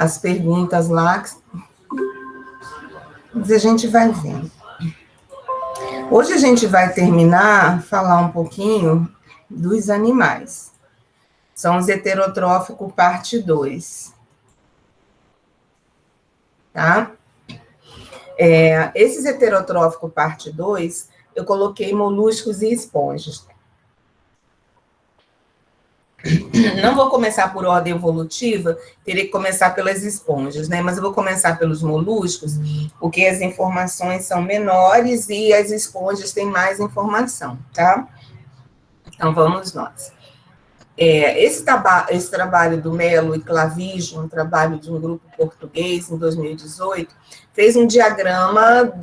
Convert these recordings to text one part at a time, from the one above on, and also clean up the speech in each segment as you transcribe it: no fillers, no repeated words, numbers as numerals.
as perguntas lá, mas a gente vai vendo. Hoje a gente vai falar um pouquinho dos animais. São os heterotróficos, parte 2. Tá? Esses heterotróficos, parte 2, eu coloquei moluscos e esponjas. Não vou começar por ordem evolutiva, teria que começar pelas esponjas, né? Mas eu vou começar pelos moluscos, porque as informações são menores e as esponjas têm mais informação, tá? Então, vamos nós. Esse trabalho do Melo e Clavijo, um trabalho de um grupo português, em 2018, fez um diagrama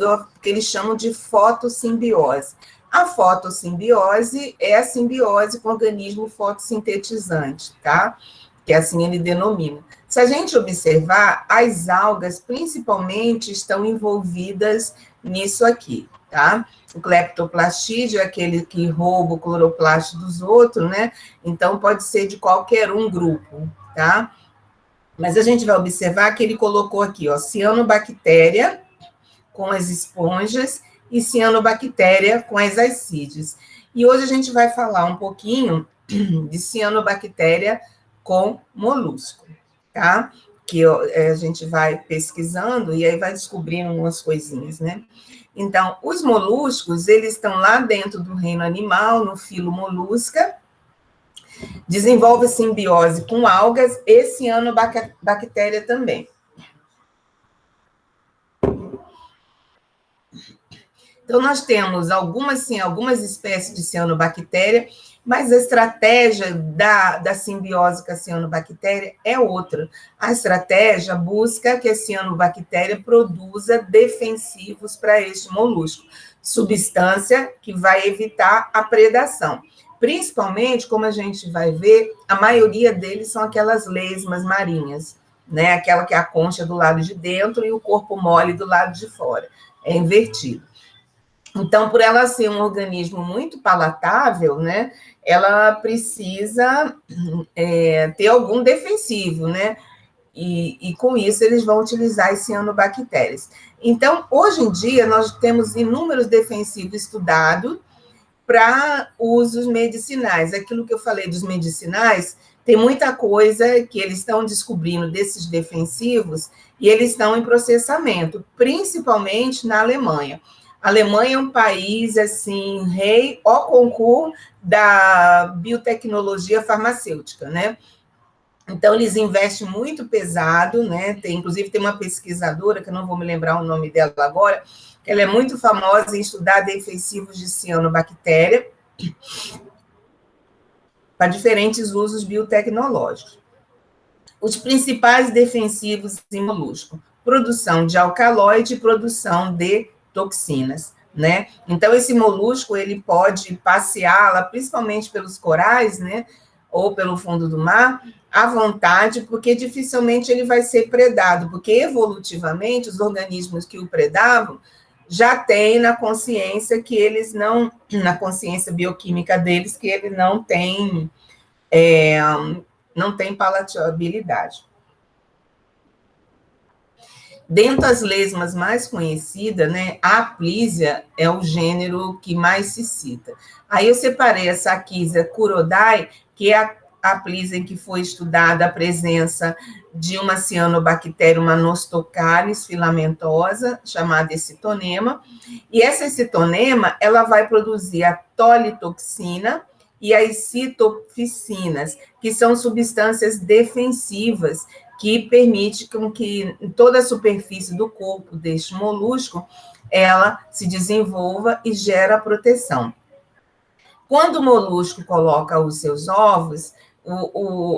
que eles chamam de fotossimbiose. A fotossimbiose é a simbiose com o organismo fotossintetizante, tá? Que assim ele denomina. Se a gente observar, as algas, principalmente, estão envolvidas nisso aqui, tá? O cleptoplastídeo é aquele que rouba o cloroplasto dos outros, né? Então, pode ser de qualquer grupo, tá? Mas a gente vai observar que ele colocou aqui, ó, cianobactéria com as esponjas e cianobactéria com as ascídeas. E hoje a gente vai falar um pouquinho de cianobactéria com molusco, tá? Que a gente vai pesquisando e aí vai descobrindo umas coisinhas, né? Então, os moluscos, eles estão lá dentro do reino animal, no filo molusca, desenvolve simbiose com algas e cianobactéria também. Então, nós temos algumas espécies de cianobactéria, mas a estratégia da simbiose com a cianobactéria é outra. A estratégia busca que a cianobactéria produza defensivos para este molusco, substância que vai evitar a predação. Principalmente, como a gente vai ver, a maioria deles são aquelas lesmas marinhas, né? Aquela que é a concha do lado de dentro e o corpo mole do lado de fora. É invertido. Então, por ela ser um organismo muito palatável, né, ela precisa ter algum defensivo, né? E com isso eles vão utilizar as cianobactérias. Então, hoje em dia, nós temos inúmeros defensivos estudados para usos medicinais. Aquilo que eu falei dos medicinais, tem muita coisa que eles estão descobrindo desses defensivos e eles estão em processamento, principalmente na Alemanha. A Alemanha é um país, assim, rei ao concurso da biotecnologia farmacêutica, né? Então, eles investem muito pesado, né? Inclusive, tem uma pesquisadora, que eu não vou me lembrar o nome dela agora, que ela é muito famosa em estudar defensivos de cianobactéria para diferentes usos biotecnológicos. Os principais defensivos em molusco: produção de alcaloide e produção de toxinas, né? Então, esse molusco, ele pode passear lá, principalmente pelos corais, né? Ou pelo fundo do mar, à vontade, porque dificilmente ele vai ser predado, porque evolutivamente os organismos que o predavam já têm na consciência que eles não, na consciência bioquímica deles, que ele não tem palatabilidade. Dentre as lesmas mais conhecidas, né, a Aplysia é o gênero que mais se cita. Aí eu separei a Sacchysia curodae, que é a Aplysia em que foi estudada a presença de uma cianobactéria, uma Nostocaris filamentosa, chamada ecitonema, e essa ecitonema, ela vai produzir a tolitoxina e as citoficinas, que são substâncias defensivas, que permite que toda a superfície do corpo deste molusco, ela se desenvolva e gera proteção. Quando o molusco coloca os seus ovos,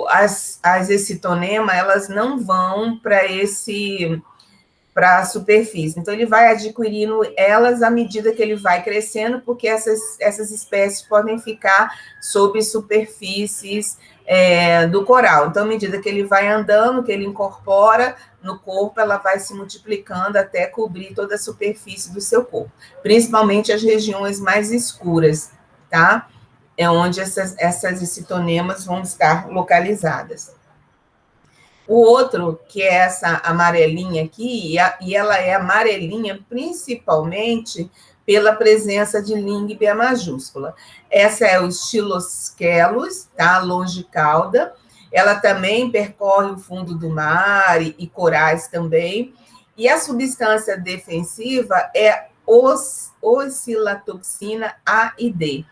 as ecitonemas, elas não vão para a superfície. Então, ele vai adquirindo elas à medida que ele vai crescendo, porque essas espécies podem ficar sob superfícies do coral. Então, à medida que ele vai andando, que ele incorpora no corpo, ela vai se multiplicando até cobrir toda a superfície do seu corpo, principalmente as regiões mais escuras, tá? É onde essas ecitonemas vão estar localizadas. O outro, que é essa amarelinha aqui, e ela é amarelinha principalmente pela presença de Lingbe maiúscula. Essa é o Styloscelus, tá? Longicauda. Ela também percorre o fundo do mar e corais também. E a substância defensiva é oscilatoxina A e D.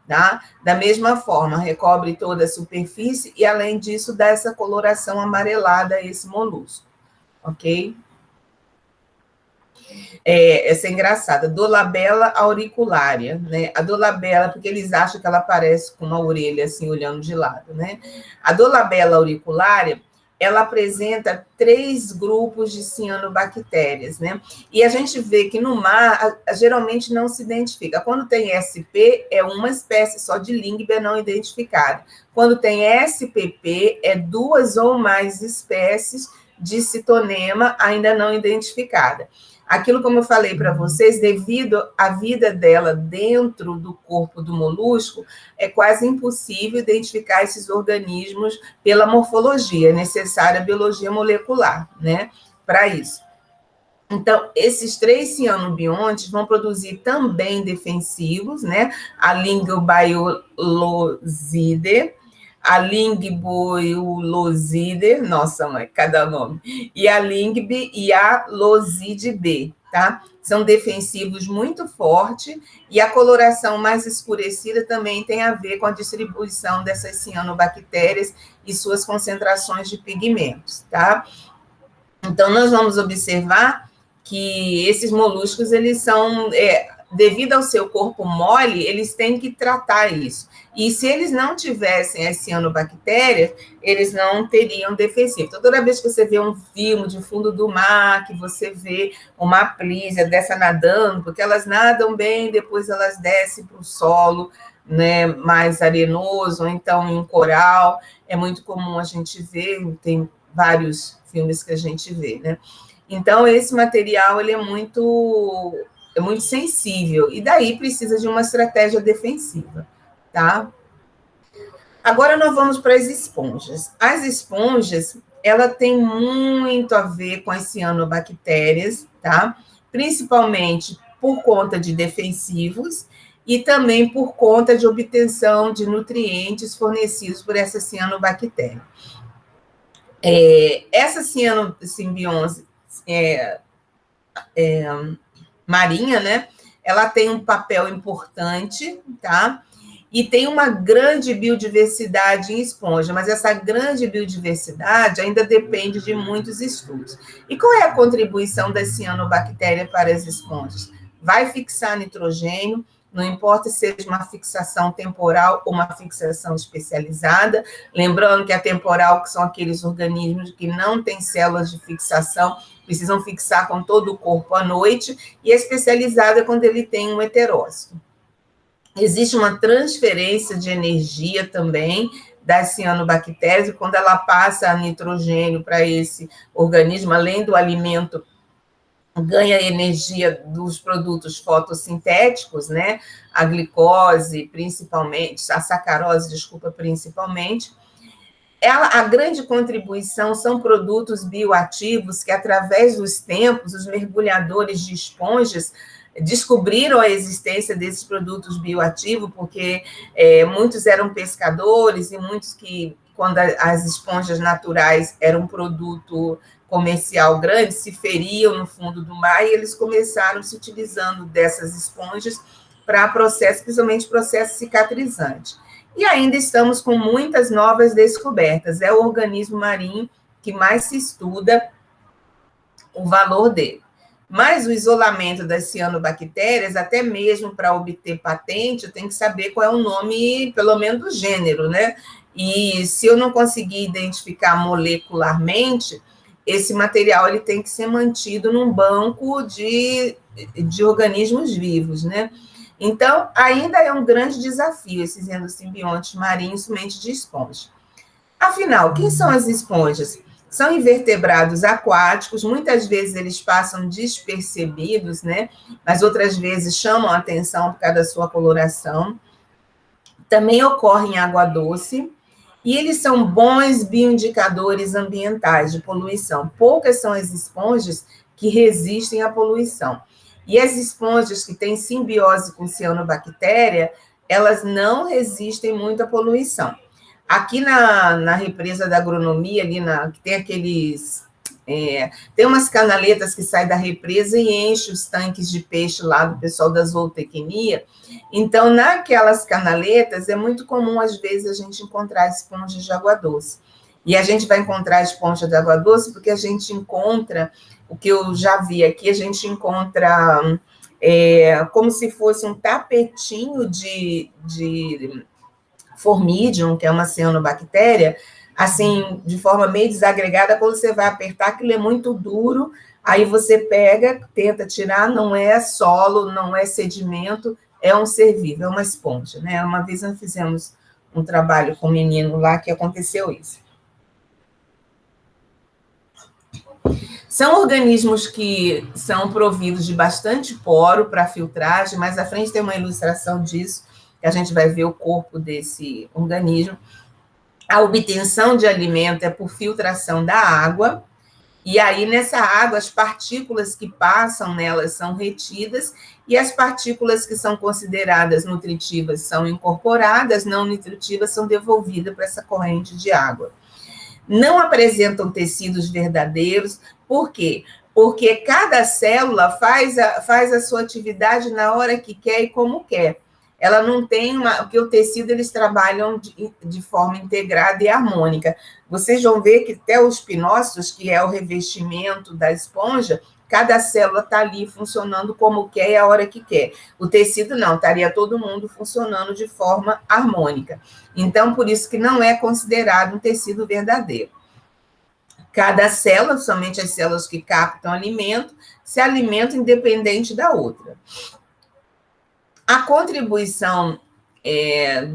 Tá? Da mesma forma, recobre toda a superfície e, além disso, dá essa coloração amarelada a esse molusco, ok? Essa é engraçada, Dolabella auricularia, né? A Dolabella, porque eles acham que ela parece com uma orelha assim, olhando de lado, né? A Dolabella auricularia, ela apresenta 3 grupos de cianobactérias, né? E a gente vê que no mar, geralmente não se identifica. Quando tem SP, é uma espécie só de Lingbe não identificada. Quando tem SPP, é 2 ou mais espécies de citonema ainda não identificada. Aquilo, como eu falei para vocês, devido à vida dela dentro do corpo do molusco, é quase impossível identificar esses organismos pela morfologia, é necessária a biologia molecular, né, para isso. Então, esses 3 cianobiontes vão produzir também defensivos, né, a Lingobaiolosidae, a Lingboiulosidae, nossa mãe, cada nome, e a Lingbe e a Loside B, tá? São defensivos muito fortes e a coloração mais escurecida também tem a ver com a distribuição dessas cianobactérias e suas concentrações de pigmentos, tá? Então, nós vamos observar que esses moluscos, eles são, devido ao seu corpo mole, eles têm que tratar isso. E se eles não tivessem as cianobactérias, eles não teriam defensivo. Então, toda vez que você vê um filme de fundo do mar, que você vê uma plísia dessa nadando, porque elas nadam bem, depois elas descem para o solo, né, mais arenoso, ou então em um coral, é muito comum a gente ver, tem vários filmes que a gente vê, né? Então, esse material, ele é muito sensível, e daí precisa de uma estratégia defensiva, tá? Agora nós vamos para as esponjas. As esponjas, ela tem muito a ver com as cianobactérias, tá? Principalmente por conta de defensivos e também por conta de obtenção de nutrientes fornecidos por essa cianobactéria. Essa cianosimbiose marinha, né? Ela tem um papel importante, tá? E tem uma grande biodiversidade em esponja, mas essa grande biodiversidade ainda depende de muitos estudos. E qual é a contribuição da cianobactéria para as esponjas? Vai fixar nitrogênio, não importa se seja uma fixação temporal ou uma fixação especializada, lembrando que a temporal, que são aqueles organismos que não têm células de fixação, precisam fixar com todo o corpo à noite, e a especializada é quando ele tem um heterócito. Existe uma transferência de energia também das cianobactérias, e quando ela passa nitrogênio para esse organismo, além do alimento, ganha energia dos produtos fotossintéticos, né? A glicose, principalmente, a sacarose, desculpa, principalmente. A grande contribuição são produtos bioativos que, através dos tempos, os mergulhadores de esponjas descobriram a existência desses produtos bioativos, porque muitos eram pescadores e muitos que, quando as esponjas naturais eram um produto comercial grande, se feriam no fundo do mar, e eles começaram se utilizando dessas esponjas para processos, principalmente processo cicatrizante. E ainda estamos com muitas novas descobertas. É o organismo marinho que mais se estuda o valor dele. Mas o isolamento das cianobactérias, até mesmo para obter patente, eu tenho que saber qual é o nome, pelo menos do gênero, né? E se eu não conseguir identificar molecularmente, esse material ele tem que ser mantido num banco de organismos vivos, né? Então, ainda é um grande desafio esses endosimbiontes marinhos, somente de esponja. Afinal, quem são as esponjas? São invertebrados aquáticos, muitas vezes eles passam despercebidos, né? Mas outras vezes chamam a atenção por causa da sua coloração. Também ocorre em água doce E eles são bons bioindicadores ambientais de poluição. Poucas são as esponjas que resistem à poluição. E as esponjas que têm simbiose com cianobactéria, elas não resistem muito à poluição. Aqui na represa da agronomia, ali que tem aqueles... tem umas canaletas que saem da represa e enchem os tanques de peixe lá do pessoal da zootecnia. Então, naquelas canaletas, é muito comum, às vezes, a gente encontrar esponjas de água doce. E a gente vai encontrar esponja de água doce porque a gente encontra, o que eu já vi aqui, a gente encontra como se fosse um tapetinho de Formidium, que é uma cianobactéria, assim, de forma meio desagregada, quando você vai apertar, aquilo é muito duro, aí você pega, tenta tirar, não é solo, não é sedimento, é um ser vivo, é uma esponja, né? Uma vez nós fizemos um trabalho com um menino lá que aconteceu isso. São organismos que são providos de bastante poro para filtragem, mais à frente tem uma ilustração disso, que a gente vai ver o corpo desse organismo. A obtenção de alimento é por filtração da água, e aí nessa água as partículas que passam nelas são retidas, e as partículas que são consideradas nutritivas são incorporadas, não nutritivas são devolvidas para essa corrente de água. Não apresentam tecidos verdadeiros, por quê? Porque cada célula faz a sua atividade na hora que quer e como quer. Ela não tem porque o tecido eles trabalham de forma integrada e harmônica. Vocês vão ver que até os pinócitos, que é o revestimento da esponja, cada célula está ali funcionando como quer e a hora que quer. O tecido não, estaria todo mundo funcionando de forma harmônica. Então, por isso que não é considerado um tecido verdadeiro. Cada célula, somente as células que captam alimento, se alimentam independente da outra. A contribuição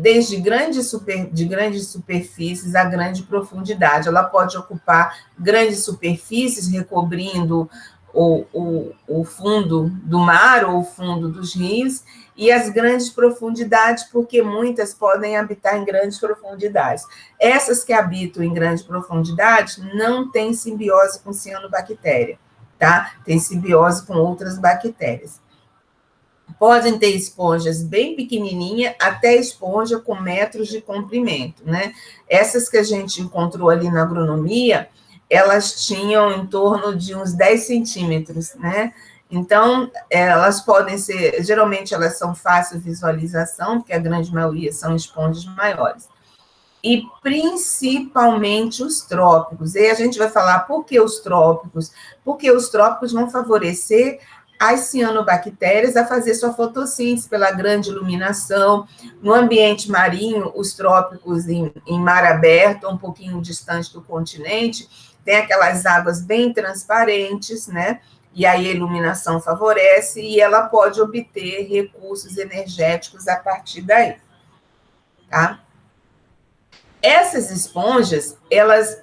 desde de grandes superfícies a grande profundidade. Ela pode ocupar grandes superfícies, recobrindo o fundo do mar ou o fundo dos rios, e as grandes profundidades, porque muitas podem habitar em grandes profundidades. Essas que habitam em grandes profundidades não têm simbiose com cianobactéria, tá? Tem simbiose com outras bactérias. Podem ter esponjas bem pequenininha, até esponja com metros de comprimento, né? Essas que a gente encontrou ali na agronomia, elas tinham em torno de uns 10 centímetros, né? Então, elas podem ser, geralmente elas são fácil visualização, porque a grande maioria são esponjas maiores. E principalmente os trópicos. E a gente vai falar por que os trópicos? Porque os trópicos vão favorecer as cianobactérias a fazer sua fotossíntese pela grande iluminação. No ambiente marinho, os trópicos em mar aberto, um pouquinho distante do continente, tem aquelas águas bem transparentes, né? E aí a iluminação favorece e ela pode obter recursos energéticos a partir daí, tá? Essas esponjas, elas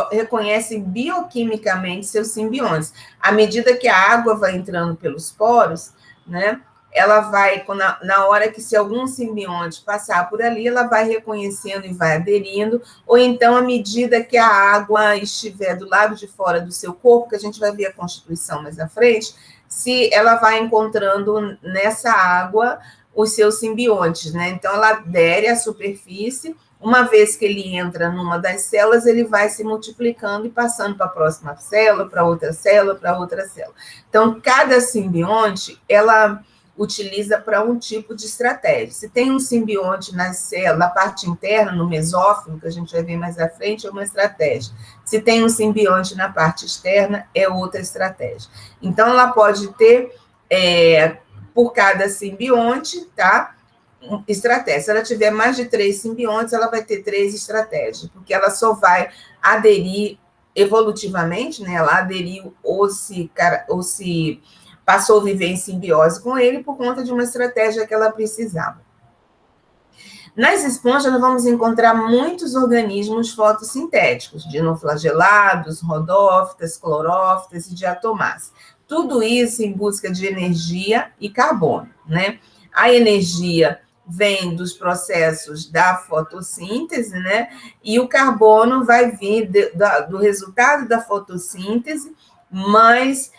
reconhecem bioquimicamente seus simbiontes. À medida que a água vai entrando pelos poros, né, ela vai, na hora que se algum simbionte passar por ali, ela vai reconhecendo e vai aderindo, ou então, à medida que a água estiver do lado de fora do seu corpo, que a gente vai ver a constituição mais à frente, se ela vai encontrando nessa água os seus simbiontes, né? Então, ela adere à superfície. Uma vez que ele entra numa das células, ele vai se multiplicando e passando para a próxima célula, para outra célula, para outra célula. Então, cada simbionte, ela utiliza para um tipo de estratégia. Se tem um simbionte na célula, na parte interna, no mesófilo, que a gente vai ver mais à frente, é uma estratégia. Se tem um simbionte na parte externa, é outra estratégia. Então, ela pode ter, por cada simbionte, tá? Estratégia. Se ela tiver mais de 3 simbiontes, ela vai ter 3 estratégias, porque ela só vai aderir evolutivamente, né? Ela aderiu ou se passou a viver em simbiose com ele por conta de uma estratégia que ela precisava. Nas esponjas, nós vamos encontrar muitos organismos fotossintéticos, dinoflagelados, rodófitas, clorófitas e diatomáceas. Tudo isso em busca de energia e carbono, né? A energia vem dos processos da fotossíntese, né? E o carbono vai vir do resultado da fotossíntese, mais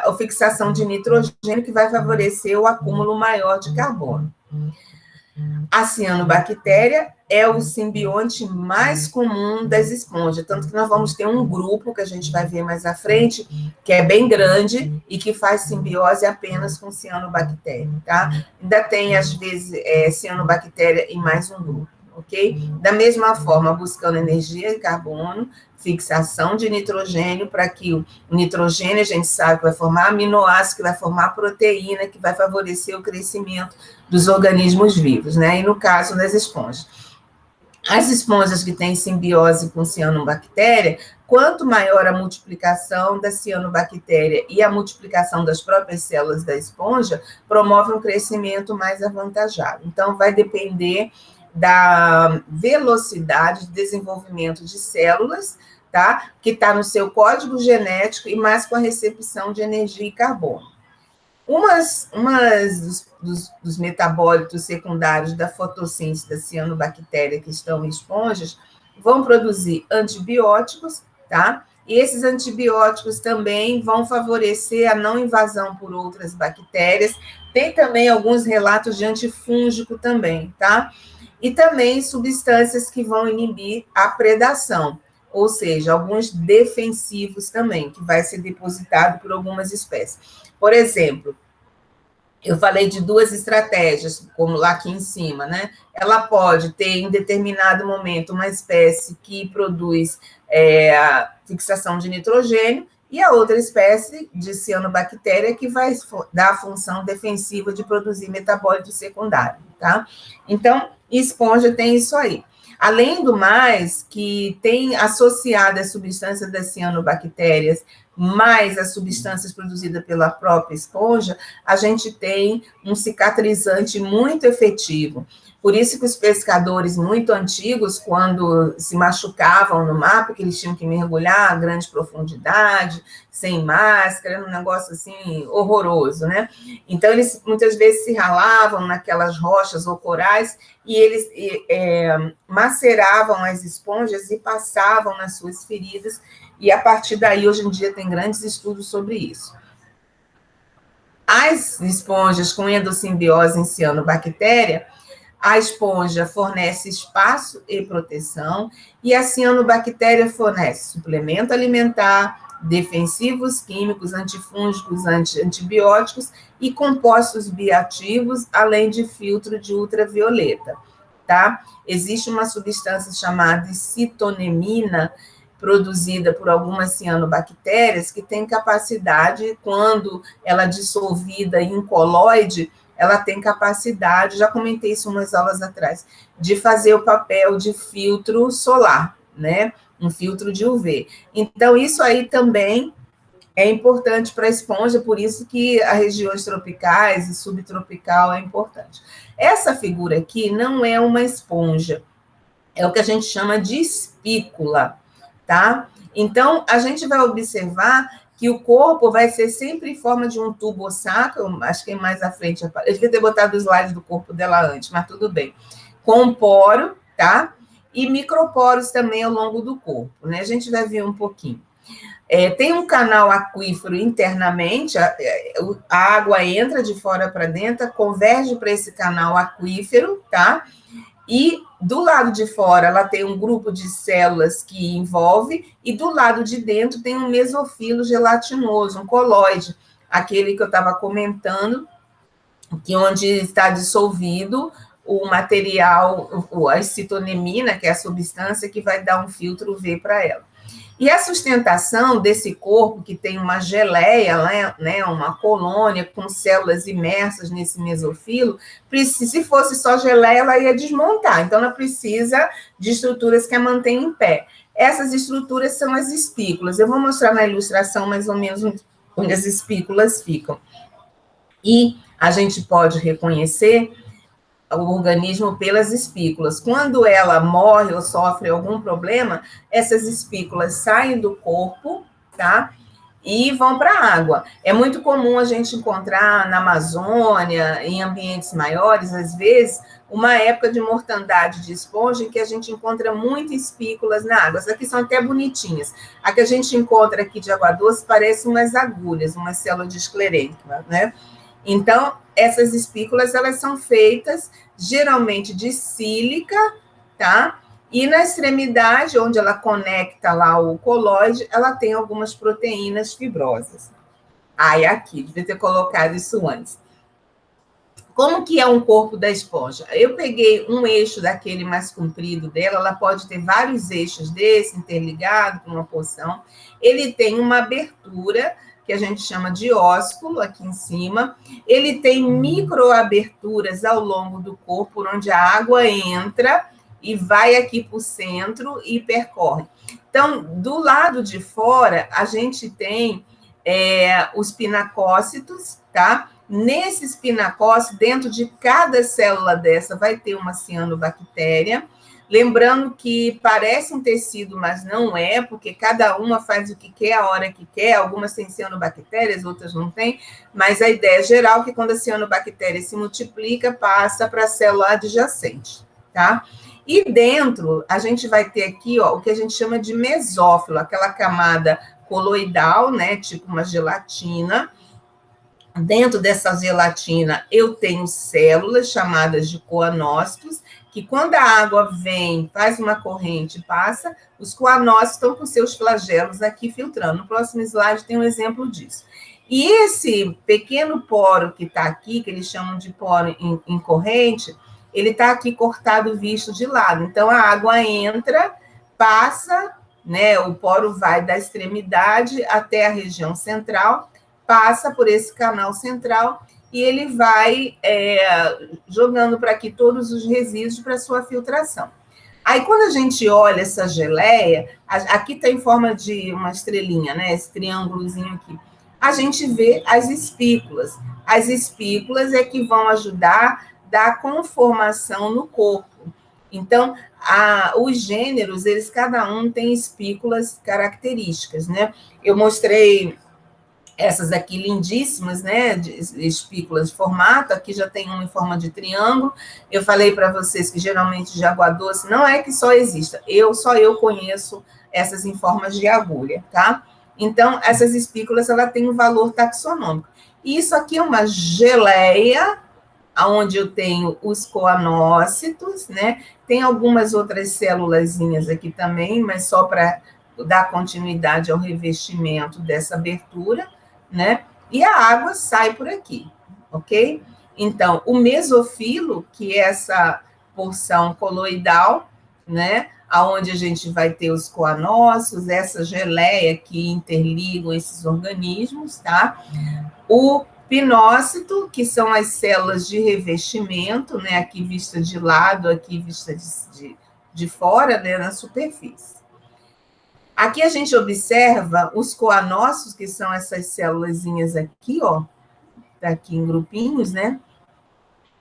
a fixação de nitrogênio, que vai favorecer o acúmulo maior de carbono. A cianobactéria é o simbionte mais comum das esponjas, tanto que nós vamos ter um grupo, que a gente vai ver mais à frente, que é bem grande e que faz simbiose apenas com cianobactéria, tá? Ainda tem, às vezes, cianobactéria em mais um grupo, ok? Da mesma forma, buscando energia de carbono, fixação de nitrogênio, para que o nitrogênio, a gente sabe que vai formar aminoácido, que vai formar proteína, que vai favorecer o crescimento dos organismos vivos, né? E no caso das esponjas. As esponjas que têm simbiose com cianobactéria, quanto maior a multiplicação da cianobactéria e a multiplicação das próprias células da esponja, promove um crescimento mais avantajado. Então, vai depender da velocidade de desenvolvimento de células, tá? Que está no seu código genético e mais com a recepção de energia e carbono. Dos metabólitos secundários da fotossíntese da cianobactéria, que estão em esponjas, vão produzir antibióticos, tá? E esses antibióticos também vão favorecer a não invasão por outras bactérias. Tem também alguns relatos de antifúngico também, tá? E também substâncias que vão inibir a predação, ou seja, alguns defensivos também, que vai ser depositado por algumas espécies. Por exemplo, eu falei de duas estratégias, como lá aqui em cima, né? Ela pode ter, em determinado momento, uma espécie que produz a fixação de nitrogênio, e a outra espécie de cianobactéria que vai dar a função defensiva de produzir metabólito secundário, tá? Então, esponja tem isso aí. Além do mais, que tem associada a substância das cianobactérias mais as substâncias produzidas pela própria esponja, a gente tem um cicatrizante muito efetivo. Por isso que os pescadores muito antigos, quando se machucavam no mar, porque eles tinham que mergulhar a grande profundidade, sem máscara, um negócio assim horroroso, né? Então, eles muitas vezes se ralavam naquelas rochas ou corais e eles maceravam as esponjas e passavam nas suas feridas, e a partir daí, hoje em dia, tem grandes estudos sobre isso. As esponjas com endossimbiose em cianobactéria, a esponja fornece espaço e proteção, e a cianobactéria fornece suplemento alimentar, defensivos químicos, antifúngicos, antibióticos e compostos bioativos, além de filtro de ultravioleta, tá? Existe uma substância chamada citonemina, produzida por algumas cianobactérias, que tem capacidade, quando ela é dissolvida em coloide, ela tem capacidade, já comentei isso umas aulas atrás, de fazer o papel de filtro solar, né? Um filtro de UV. Então, isso aí também é importante para a esponja, por isso que as regiões tropicais e subtropical é importante. Essa figura aqui não é uma esponja, é o que a gente chama de espícula, tá? Então, a gente vai observar que o corpo vai ser sempre em forma de um tubo ou saco, acho que mais à frente, eu devia ter botado os slides do corpo dela antes, mas tudo bem. Com poro, tá? E microporos também ao longo do corpo, né? A gente vai ver um pouquinho. Tem um canal aquífero internamente, a água entra de fora para dentro, converge para esse canal aquífero, tá? E do lado de fora, ela tem um grupo de células que envolve, e do lado de dentro tem um mesofilo gelatinoso, um colóide, aquele que eu estava comentando, que onde está dissolvido o material, a citonemina, que é a substância que vai dar um filtro UV para ela. E a sustentação desse corpo, que tem uma geleia, né, uma colônia com células imersas nesse mesofilo, se fosse só geleia, ela ia desmontar. Então, ela precisa de estruturas que a mantenham em pé. Essas estruturas são as espículas. Eu vou mostrar na ilustração mais ou menos onde as espículas ficam. E a gente pode reconhecer o organismo pelas espículas. Quando ela morre ou sofre algum problema, essas espículas saem do corpo, tá? e vão para a água. É muito comum a gente encontrar na Amazônia, em ambientes maiores, às vezes, uma época de mortandade de esponja em que a gente encontra muitas espículas na água. Essas aqui são até bonitinhas. A que a gente encontra aqui de água doce parece umas agulhas, uma célula de esclerênquima, né? Então, essas espículas, elas são feitas geralmente de sílica, tá? E na extremidade, onde ela conecta lá o coloide, ela tem algumas proteínas fibrosas. Ah, e aqui, devia ter colocado isso antes. Como que é um corpo da esponja? Eu peguei um eixo daquele mais comprido dela, ela pode ter vários eixos desse, interligado com uma porção. Ele tem uma abertura, que a gente chama de ósculo, aqui em cima. Ele tem microaberturas ao longo do corpo, onde a água entra e vai aqui para o centro e percorre. Então, do lado de fora, a gente tem os pinacócitos, tá? Nesses pinacócitos, dentro de cada célula dessa, vai ter uma cianobactéria. Lembrando que parece um tecido, mas não é, porque cada uma faz o que quer, a hora que quer. Algumas têm cianobactérias, outras não têm. Mas a ideia geral é que quando a cianobactéria se multiplica, passa para a célula adjacente, tá? E dentro, a gente vai ter aqui, ó, o que a gente chama de mesófilo, aquela camada coloidal, né, tipo uma gelatina. Dentro dessa gelatina, eu tenho células chamadas de coanócitos, que quando a água vem, faz uma corrente, passa, os coanócitos estão com seus flagelos aqui filtrando. No próximo slide tem um exemplo disso. E esse pequeno poro que está aqui, que eles chamam de poro em corrente, ele está aqui cortado, visto de lado. Então, a água entra, passa, né, o poro vai da extremidade até a região central, passa por esse canal central e ele vai jogando para aqui todos os resíduos para sua filtração. Aí, quando a gente olha essa geleia, aqui está em forma de uma estrelinha, né? Esse triângulozinho aqui. A gente vê as espículas. As espículas é que vão ajudar a dar conformação no corpo. Então, os gêneros, eles cada um tem espículas características, né? Eu mostrei essas aqui lindíssimas, né, de espículas de formato, aqui já tem uma em forma de triângulo. Eu falei para vocês que geralmente de água doce não é que só exista, só eu conheço essas em formas de agulha, tá? Então, essas espículas, ela tem um valor taxonômico. E isso aqui é uma geleia, onde eu tenho os coanócitos, né? Tem algumas outras célulazinhas aqui também, mas só para dar continuidade ao revestimento dessa abertura, né? E a água sai por aqui, ok? Então, o mesofilo, que é essa porção coloidal, né? Aonde a gente vai ter os coanócitos, essa geleia que interligam esses organismos, tá? O pinócito, que são as células de revestimento, né? Aqui vista de lado, aqui vista de fora, né? Na superfície. Aqui a gente observa os coanócitos, que são essas célulazinhas aqui, ó, tá aqui em grupinhos, né?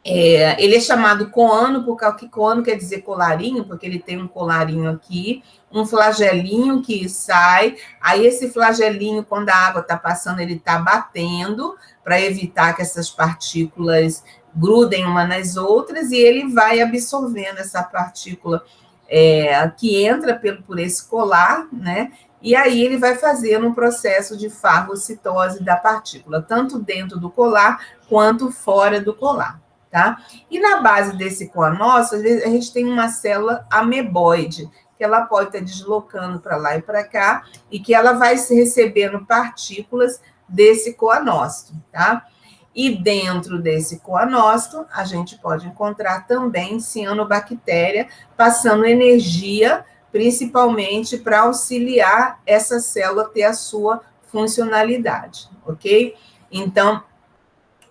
Ele é chamado coano, porque coano quer dizer colarinho, porque ele tem um colarinho aqui, um flagelinho que sai, aí esse flagelinho, quando a água está passando, ele está batendo, para evitar que essas partículas grudem uma nas outras, e ele vai absorvendo essa partícula que entra por esse colar, né? E aí ele vai fazendo um processo de fagocitose da partícula, tanto dentro do colar quanto fora do colar, tá? E na base desse coanócito, às vezes a gente tem uma célula ameboide, que ela pode estar deslocando para lá e para cá, e que ela vai recebendo partículas desse coanócito, tá? E dentro desse coanócito, a gente pode encontrar também cianobactéria passando energia, principalmente para auxiliar essa célula a ter a sua funcionalidade, ok? Então,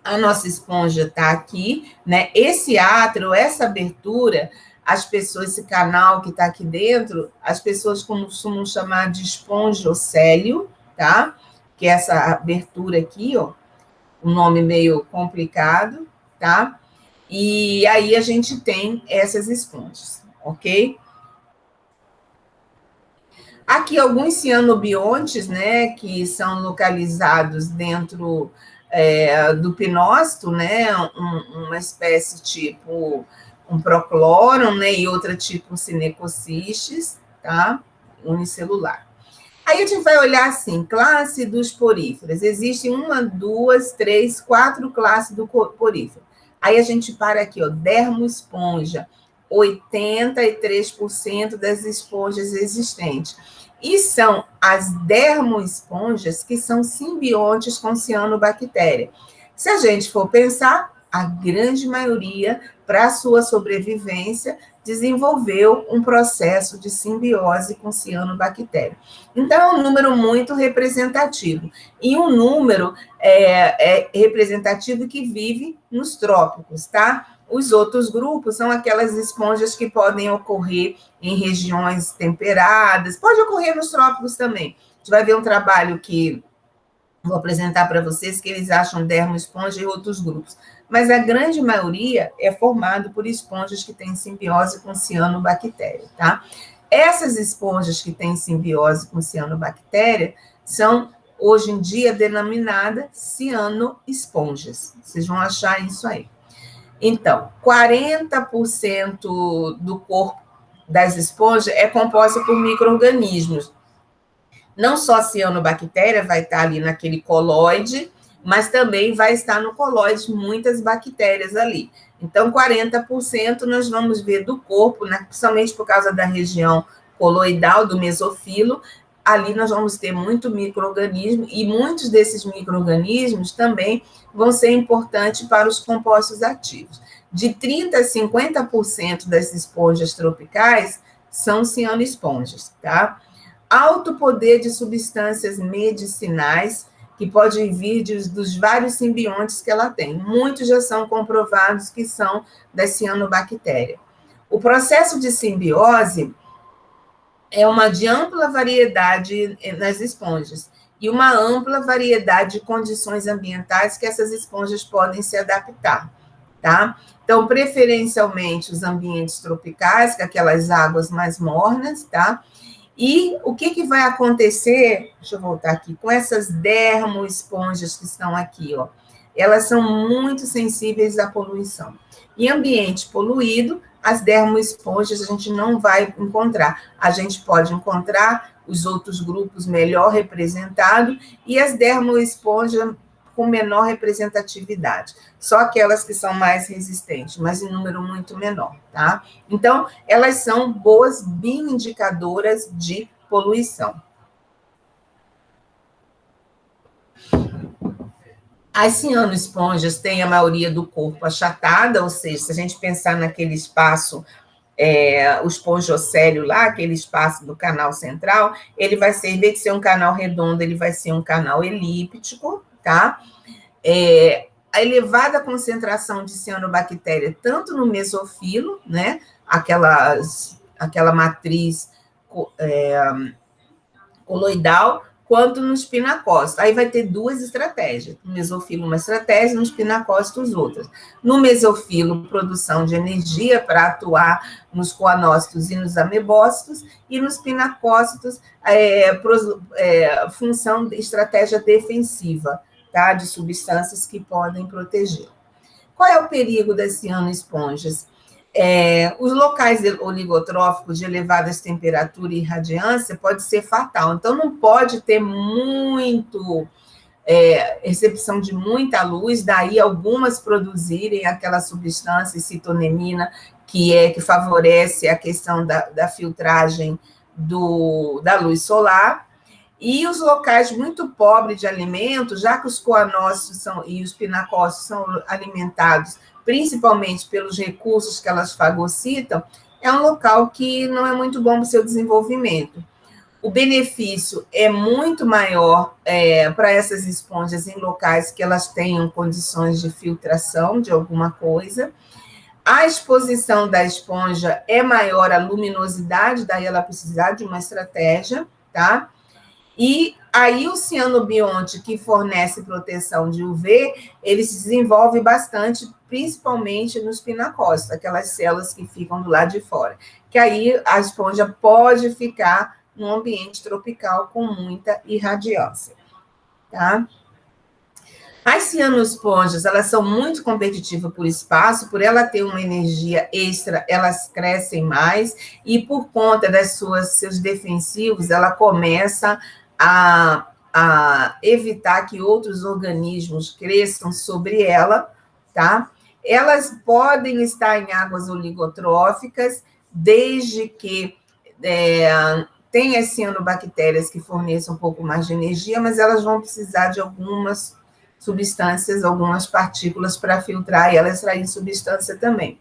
a nossa esponja está aqui, né? Esse átrio, essa abertura, as pessoas, esse canal que está aqui dentro, as pessoas costumam chamar de esponjocélio, tá? Que é essa abertura aqui, ó, um nome meio complicado, tá? E aí a gente tem essas esponjas, ok? Aqui alguns cianobiontes, né, que são localizados dentro do pinócito, né, uma espécie tipo um procloron, né, e outra tipo um Cinecocistes, tá, unicelular. Aí a gente vai olhar assim, classe dos poríferos. Existem 1, 2, 3, 4 classes do porífero. Aí a gente para aqui, ó, dermoesponja, 83% das esponjas existentes. E são as dermoesponjas que são simbiontes com cianobactéria. Se a gente for pensar, a grande maioria, para sua sobrevivência, desenvolveu um processo de simbiose com cianobactéria. Então, é um número muito representativo. E um número representativo que vive nos trópicos, tá? Os outros grupos são aquelas esponjas que podem ocorrer em regiões temperadas, pode ocorrer nos trópicos também. A gente vai ver um trabalho que vou apresentar para vocês, que eles acham dermoesponja e outros grupos. Mas a grande maioria é formado por esponjas que têm simbiose com cianobactéria, tá? Essas esponjas que têm simbiose com cianobactéria são, hoje em dia, denominadas cianoesponjas. Vocês vão achar isso aí. Então, 40% do corpo das esponjas é composta por micro-organismos. Não só a cianobactéria vai estar ali naquele coloide, mas também vai estar no coloide muitas bactérias ali. Então, 40% nós vamos ver do corpo, né, principalmente por causa da região coloidal do mesofilo, ali nós vamos ter muito micro-organismo, e muitos desses micro-organismos também vão ser importantes para os compostos ativos. De 30% a 50% das esponjas tropicais são cianoesponjas, tá? Alto poder de substâncias medicinais, que podem vir dos vários simbiontes que ela tem. Muitos já são comprovados que são da cianobactéria. O processo de simbiose é uma de ampla variedade nas esponjas e uma ampla variedade de condições ambientais que essas esponjas podem se adaptar, tá? Então, preferencialmente os ambientes tropicais, com aquelas águas mais mornas, tá? E o que vai acontecer, deixa eu voltar aqui, com essas dermoesponjas que estão aqui, ó, elas são muito sensíveis à poluição. Em ambiente poluído, as dermoesponjas a gente não vai encontrar. A gente pode encontrar os outros grupos melhor representados e as dermoesponjas com menor representatividade. Só aquelas que são mais resistentes, mas em número muito menor, tá? Então, elas são boas bioindicadoras de poluição. As cianoesponjas têm a maioria do corpo achatada, ou seja, se a gente pensar naquele espaço, o esponjocélio lá, aquele espaço do canal central, ele vai ser, em vez de ser um canal redondo, ele vai ser um canal elíptico, tá? A elevada concentração de cianobactéria, tanto no mesofilo, né, aquela matriz coloidal, quanto no espinacócito. Aí vai ter duas estratégias. No mesofilo, uma estratégia, no espinacócito, outras. No mesofilo, produção de energia para atuar nos coanócitos e nos amebócitos, e nos espinacócitos, função de estratégia defensiva, tá? De substâncias que podem proteger. Qual é o perigo das cianoesponjas? Os locais oligotróficos de elevadas temperaturas e radiância pode ser fatal. Então, não pode ter recepção de muita luz, daí algumas produzirem aquela substância citonenina, que favorece a questão da filtragem da luz solar. E os locais muito pobres de alimentos, já que os coanócitos e os pinacócitos são alimentados principalmente pelos recursos que elas fagocitam, é um local que não é muito bom para o seu desenvolvimento. O benefício é muito maior para essas esponjas em locais que elas tenham condições de filtração de alguma coisa. A exposição da esponja é maior a luminosidade, daí ela precisar de uma estratégia, tá? E aí o cianobionte que fornece proteção de UV, ele se desenvolve bastante, principalmente nos pinacócitos, aquelas células que ficam do lado de fora. Que aí a esponja pode ficar num ambiente tropical com muita irradiância, tá? As cianosponjas, elas são muito competitivas por espaço, por ela ter uma energia extra, elas crescem mais, e por conta seus defensivos, ela começa a evitar que outros organismos cresçam sobre ela, tá? Elas podem estar em águas oligotróficas, desde que tenha cianobactérias que forneçam um pouco mais de energia, mas elas vão precisar de algumas substâncias, algumas partículas para filtrar e ela extrair substância também.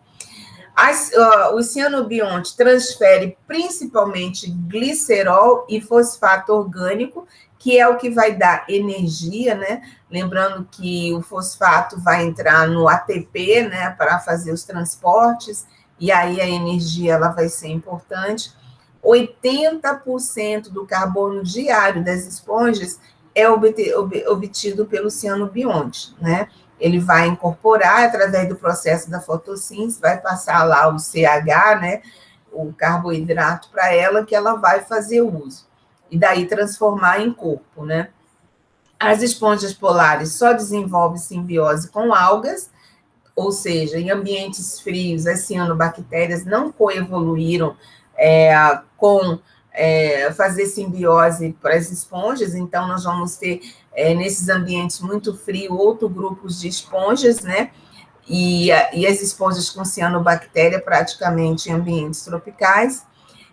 O cianobionte transfere principalmente glicerol e fosfato orgânico, que é o que vai dar energia, né? Lembrando que o fosfato vai entrar no ATP, né, para fazer os transportes, e aí a energia ela vai ser importante. 80% do carbono diário das esponjas é obtido pelo cianobionte, né? Ele vai incorporar através do processo da fotossíntese, vai passar lá o CH, né, o carboidrato para ela, que ela vai fazer uso, e daí transformar em corpo, né? As esponjas polares só desenvolvem simbiose com algas, ou seja, em ambientes frios, as cianobactérias não coevoluíram com fazer simbiose para as esponjas, então nós vamos ter, nesses ambientes muito frios, outros grupos de esponjas, né? E as esponjas com cianobactéria praticamente em ambientes tropicais.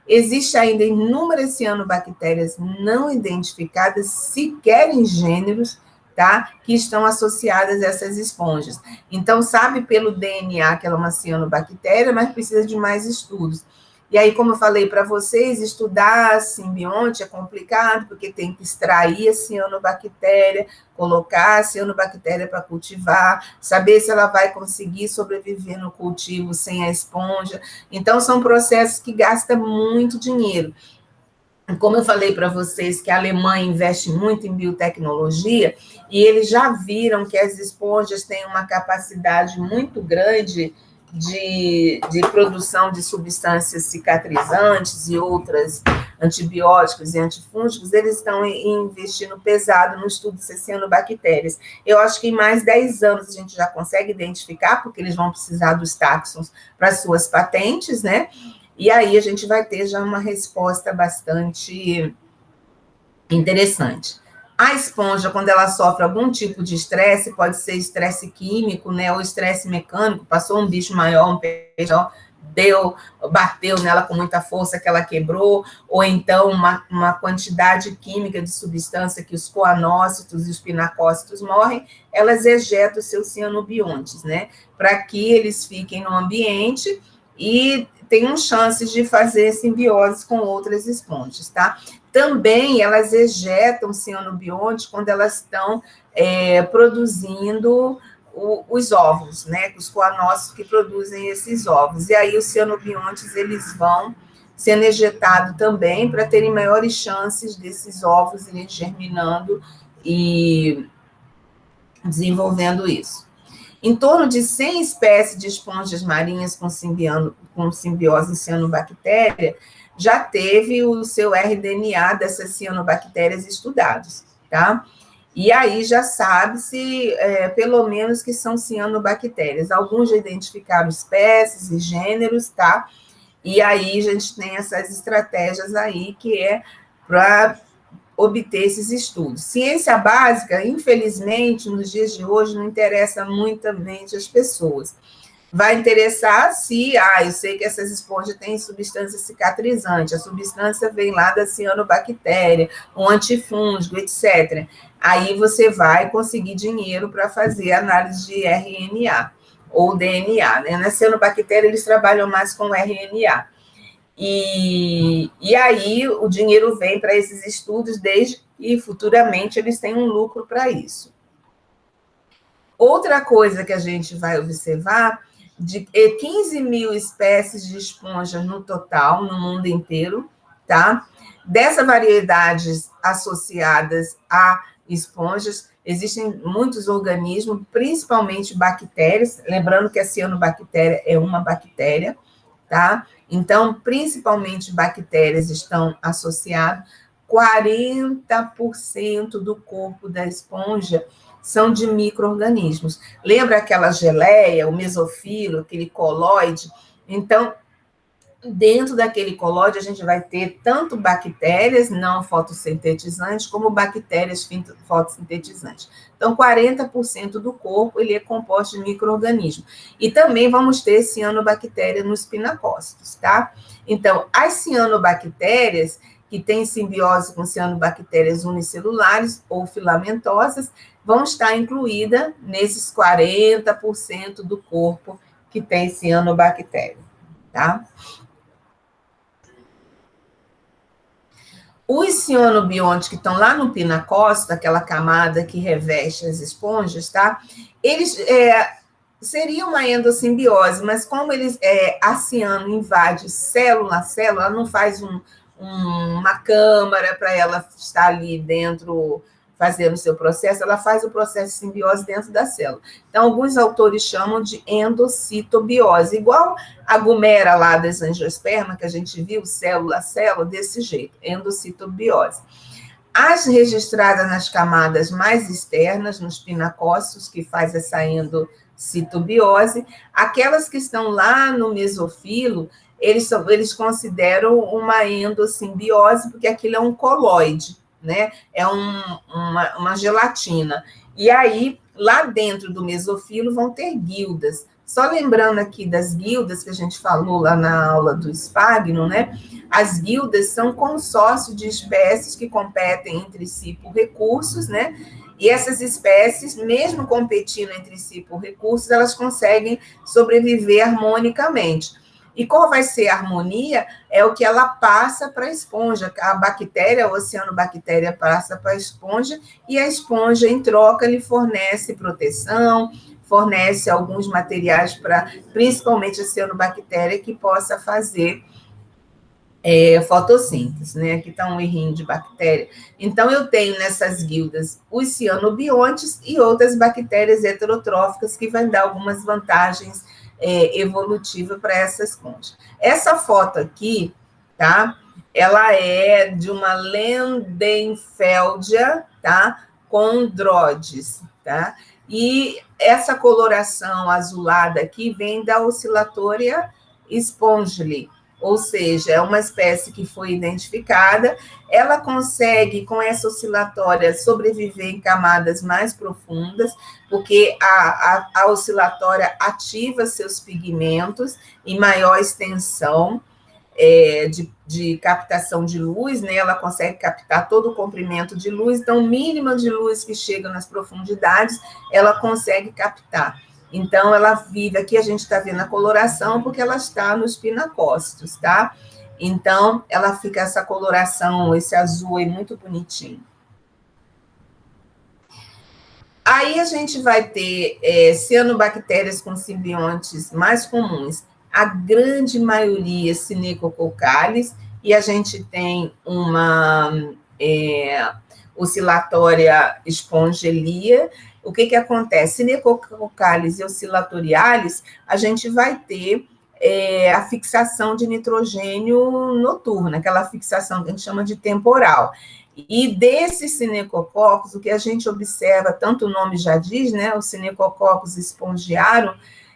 Existe ainda inúmeras cianobactérias não identificadas, sequer em gêneros, tá? Que estão associadas a essas esponjas. Então, sabe pelo DNA que ela é uma cianobactéria, mas precisa de mais estudos. E aí, como eu falei para vocês, estudar simbionte é complicado, porque tem que extrair a cianobactéria, colocar a cianobactéria para cultivar, saber se ela vai conseguir sobreviver no cultivo sem a esponja. Então, são processos que gastam muito dinheiro. Como eu falei para vocês que a Alemanha investe muito em biotecnologia, e eles já viram que as esponjas têm uma capacidade muito grande de produção de substâncias cicatrizantes e outras antibióticos e antifúngicos, eles estão investindo pesado no estudo de cianobactérias. Eu acho que em mais 10 anos a gente já consegue identificar, porque eles vão precisar dos táxons para suas patentes, né? E aí a gente vai ter já uma resposta bastante interessante. A esponja, quando ela sofre algum tipo de estresse, pode ser estresse químico, né, ou estresse mecânico, passou um bicho maior, um peixe maior, bateu nela com muita força que ela quebrou, ou então uma quantidade química de substância que os coanócitos e os pinacócitos morrem, elas ejetam os seus cianobiontes, né, para que eles fiquem no ambiente e tenham chances de fazer simbiose com outras esponjas, tá? Também elas ejetam cianobionte quando elas estão produzindo os ovos, né? Os coanócitos que produzem esses ovos. E aí os cianobiontes, eles vão sendo ejetados também para terem maiores chances desses ovos irem germinando e desenvolvendo isso. Em torno de 100 espécies de esponjas marinhas com simbiose cianobactéria já teve o seu rDNA dessas cianobactérias estudados, tá? E aí já sabe-se, pelo menos, que são cianobactérias. Alguns já identificaram espécies e gêneros, tá? E aí a gente tem essas estratégias aí que é para obter esses estudos. Ciência básica, infelizmente, nos dias de hoje, não interessa muitamente as pessoas. Vai interessar se, eu sei que essas esponjas têm substância cicatrizante, a substância vem lá da cianobactéria, um antifúngico, etc. Aí você vai conseguir dinheiro para fazer análise de RNA ou DNA, né? Na cianobactéria, eles trabalham mais com RNA. E aí o dinheiro vem para esses estudos desde que futuramente eles têm um lucro para isso. Outra coisa que a gente vai observar, de 15 mil espécies de esponjas no total, no mundo inteiro, tá? Dessas variedades associadas a esponjas, existem muitos organismos, principalmente bactérias, lembrando que a cianobactéria é uma bactéria, tá? Então, principalmente bactérias estão associadas. 40% do corpo da esponja são de micro-organismos. Lembra aquela geleia, o mesofilo, aquele colóide? Então, dentro daquele colóide, a gente vai ter tanto bactérias não fotossintetizantes, como bactérias fotossintetizantes. Então, 40% do corpo ele é composto de micro-organismos. E também vamos ter cianobactéria nos pinacócitos, tá? Então, as cianobactérias, que têm simbiose com cianobactérias unicelulares ou filamentosas, vão estar incluídas nesses 40% do corpo que tem cianobactéria, tá? Os cianobiontes que estão lá no pinacócito, aquela camada que reveste as esponjas, tá? Eles seriam uma endossimbiose, mas como a ciano invade célula a célula, ela não faz uma câmara para ela estar ali dentro fazendo o seu processo, ela faz o processo de simbiose dentro da célula. Então, alguns autores chamam de endocitobiose, igual a gumera lá das angiospermas, que a gente viu, célula a célula, desse jeito, endocitobiose. As registradas nas camadas mais externas, nos pinacócitos, que faz essa endocitobiose, aquelas que estão lá no mesofilo, eles consideram uma endossimbiose, porque aquilo é um colóide, né? É uma gelatina. E aí, lá dentro do mesofilo, vão ter guildas. Só lembrando aqui das guildas que a gente falou lá na aula do esfagno, né? As guildas são consórcio de espécies que competem entre si por recursos, né? E essas espécies, mesmo competindo entre si por recursos, elas conseguem sobreviver harmonicamente. E qual vai ser a harmonia? É o que ela passa para a esponja. A bactéria, a oceanobactéria, passa para a esponja e a esponja, em troca, lhe fornece proteção, fornece alguns materiais para, principalmente a cianobactéria, que possa fazer fotossíntese, né? Aqui está um errinho de bactéria. Então, eu tenho nessas guildas os cianobiontes e outras bactérias heterotróficas que vão dar algumas vantagens evolutivas para essa esponja. Essa foto aqui, tá? Ela é de uma Lendenfeldia, tá? Com Drodes, tá? E essa coloração azulada aqui vem da Oscillatoria spongili, ou seja, é uma espécie que foi identificada, ela consegue, com essa oscilatória, sobreviver em camadas mais profundas, porque a oscilatória ativa seus pigmentos em maior extensão de captação de luz, né? Ela consegue captar todo o comprimento de luz, então, o mínimo de luz que chega nas profundidades, ela consegue captar. Então, ela vive, aqui a gente está vendo a coloração, porque ela está nos pinacócitos, tá? Então, ela fica essa coloração, esse azul aí, muito bonitinho. Aí, a gente vai ter cianobactérias com simbiontes mais comuns, a grande maioria Cinecococales, e a gente tem uma oscilatória espongelia. O que acontece? Cinecococales e oscilatoriales, a gente vai ter a fixação de nitrogênio noturna, aquela fixação que a gente chama de temporal. E desses cinecoccocos, o que a gente observa, tanto o nome já diz, né, o Cinecococcus spongiarum,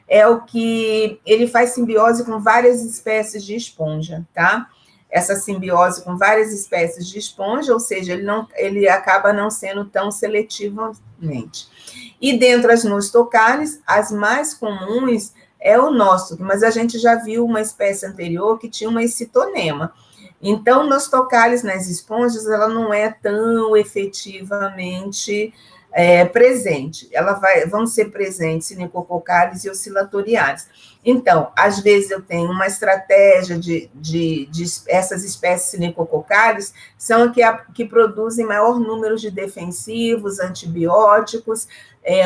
é o que ele faz simbiose com várias espécies de esponja, tá? Essa simbiose com várias espécies de esponja, ou seja, ele acaba não sendo tão seletivamente. E dentre as nostocales, as mais comuns é o nóstoco, mas a gente já viu uma espécie anterior que tinha uma excitonema. Então, nostocales nas esponjas, ela não é tão efetivamente presente. Vão ser presentes cinecoccales e oscilatoriales. Então, às vezes eu tenho uma estratégia de essas espécies cinecoccales, são que produzem maior número de defensivos, antibióticos,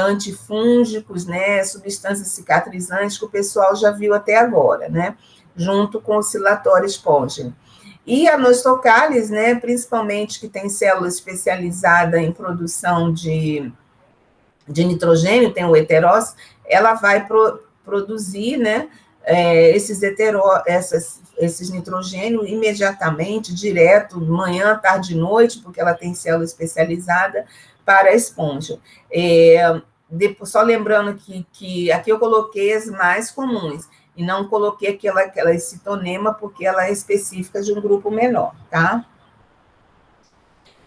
antifúngicos, né, substâncias cicatrizantes, que o pessoal já viu até agora, né, junto com o oscilatório espongino. E a nostocales, né, principalmente que tem célula especializada em produção de nitrogênio, tem o heterócito, ela vai produzir, né, esses nitrogênios imediatamente, direto, manhã, tarde e noite, porque ela tem célula especializada para a esponja. Só lembrando que aqui eu coloquei as mais comuns, e não coloquei aquela citonema, porque ela é específica de um grupo menor, tá?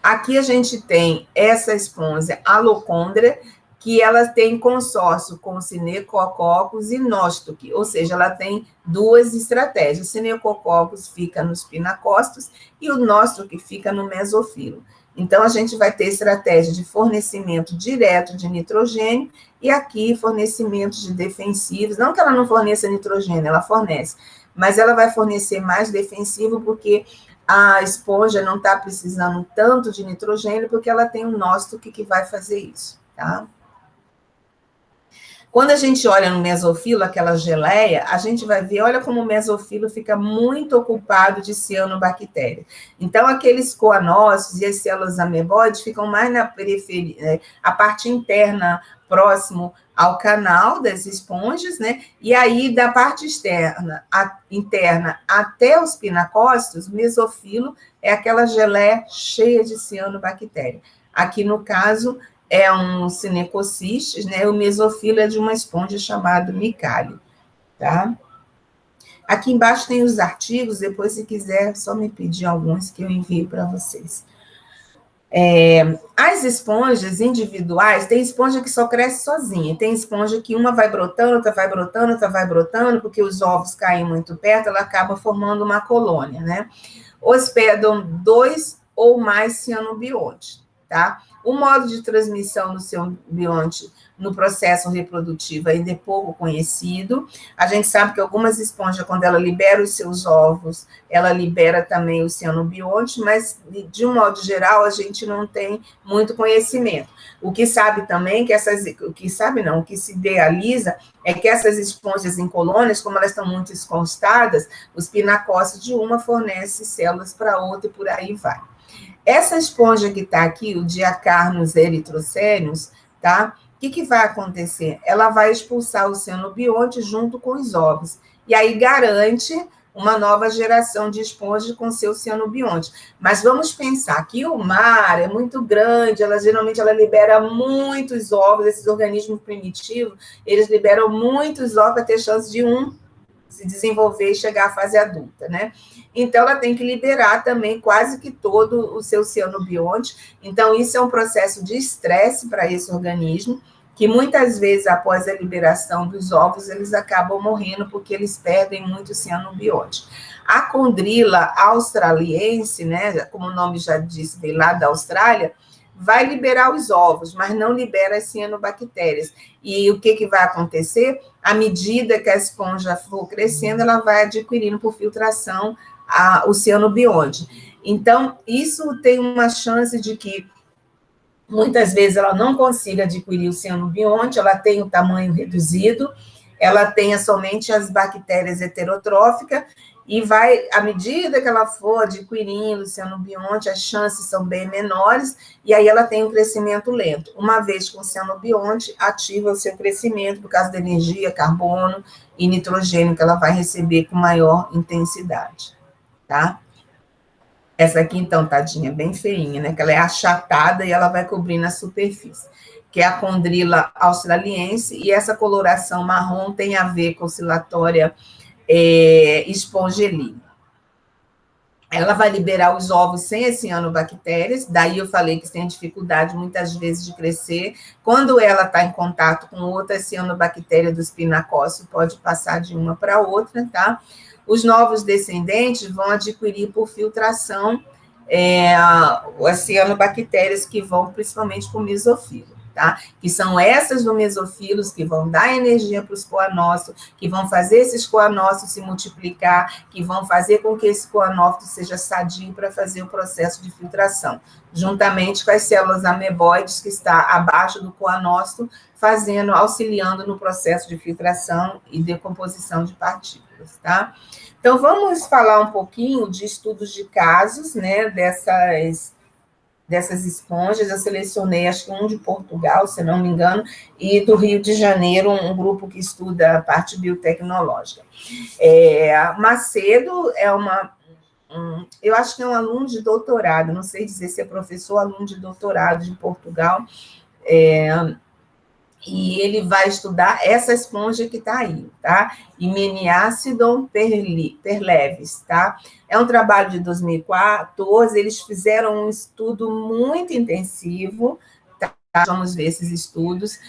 Aqui a gente tem essa esponja alocôndria, que ela tem consórcio com Cinecococcus e Nostoc, ou seja, ela tem duas estratégias. O Cinecococcus fica nos pinacóstos e o Nostoc fica no mesofilo. Então, a gente vai ter estratégia de fornecimento direto de nitrogênio e aqui fornecimento de defensivos. Não que ela não forneça nitrogênio, ela fornece, mas ela vai fornecer mais defensivo porque a esponja não está precisando tanto de nitrogênio porque ela tem um Nostoc que vai fazer isso, tá? Quando a gente olha no mesofilo, aquela geleia, a gente vai ver, olha como o mesofilo fica muito ocupado de cianobactéria. Então, aqueles coanócitos e as células ameboides ficam mais na periferia, né? A parte interna, próximo ao canal das esponjas, né? E aí, da parte interna até os pinacóstos, o mesofilo é aquela geleia cheia de cianobactéria. Aqui, no caso, é um cinecocistes, né? O mesofilo é de uma esponja chamada micálio, tá? Aqui embaixo tem os artigos, depois, se quiser, só me pedir alguns que eu envio para vocês. As esponjas individuais, tem esponja que só cresce sozinha, tem esponja que uma vai brotando, outra vai brotando, outra vai brotando, porque os ovos caem muito perto, ela acaba formando uma colônia, né? Hospedam 2 ou mais cianobiontes, tá? O modo de transmissão do cianobionte no processo reprodutivo ainda é pouco conhecido. A gente sabe que algumas esponjas, quando ela libera os seus ovos, ela libera também o cianobionte, mas, de um modo geral, a gente não tem muito conhecimento. O que sabe também, o que se idealiza é que essas esponjas em colônias, como elas estão muito encostadas, os pinacócitos de uma fornecem células para outra e por aí vai. Essa esponja que está aqui, o Diacarnos erythrocerius, tá? O que vai acontecer? Ela vai expulsar o cianobionte junto com os ovos, e aí garante uma nova geração de esponjas com seu cianobionte. Mas vamos pensar que o mar é muito grande, geralmente ela libera muitos ovos, esses organismos primitivos, eles liberam muitos ovos para ter chance de um se desenvolver e chegar à fase adulta, né? Então, ela tem que liberar também quase que todo o seu cianobionte. Então, isso é um processo de estresse para esse organismo, que muitas vezes, após a liberação dos ovos, eles acabam morrendo porque eles perdem muito cianobionte. A condrila australiense, né, como o nome já disse, vem lá da Austrália, vai liberar os ovos, mas não libera as cianobactérias. E o que vai acontecer? À medida que a esponja for crescendo, ela vai adquirindo por filtração o cianobionte. Então, isso tem uma chance de que muitas vezes ela não consiga adquirir o cianobionte, ela tem o tamanho reduzido, ela tenha somente as bactérias heterotróficas, e vai, à medida que ela for adquirindo o cianobionte, as chances são bem menores, e aí ela tem um crescimento lento. Uma vez com o cianobionte, ativa o seu crescimento, por causa da energia, carbono e nitrogênio que ela vai receber com maior intensidade, tá? Essa aqui, então, tadinha, bem feinha, né? Que ela é achatada e ela vai cobrindo a superfície, que é a condrila australiense, e essa coloração marrom tem a ver com oscilatória espongelina. Ela vai liberar os ovos sem as cianobactérias, daí eu falei que tem dificuldade muitas vezes de crescer. Quando ela está em contato com outra cianobactéria dos pinacócitos, pode passar de uma para outra, tá? Os novos descendentes vão adquirir por filtração as cianobactérias que vão principalmente para o mesofilo, tá? Que são essas do mesofilos que vão dar energia para os coanócitos, que vão fazer esses coanócitos se multiplicar, que vão fazer com que esse coanócito seja sadio para fazer o processo de filtração, juntamente com as células ameboides que está abaixo do coanócito, auxiliando no processo de filtração e decomposição de partículas, tá? Então, vamos falar um pouquinho de estudos de casos, né, dessas esponjas, eu selecionei, acho que um de Portugal, se não me engano, e do Rio de Janeiro, um grupo que estuda a parte biotecnológica. Macedo é eu acho que é um aluno de doutorado, não sei dizer se é professor ou aluno de doutorado de Portugal, e ele vai estudar essa esponja que está aí, tá? Himeniacidon perlevis, tá? É um trabalho de 2014, eles fizeram um estudo muito intensivo, tá? Vamos ver esses estudos,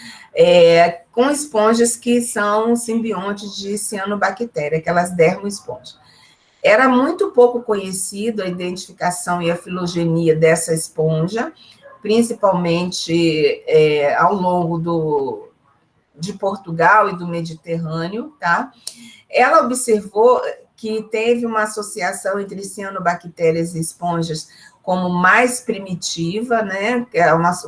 com esponjas que são simbiontes de cianobactéria, aquelas dermoesponjas. Era muito pouco conhecido a identificação e a filogenia dessa esponja, principalmente ao longo de Portugal e do Mediterrâneo, tá? Ela observou que teve uma associação entre cianobactérias e esponjas como mais primitiva, né?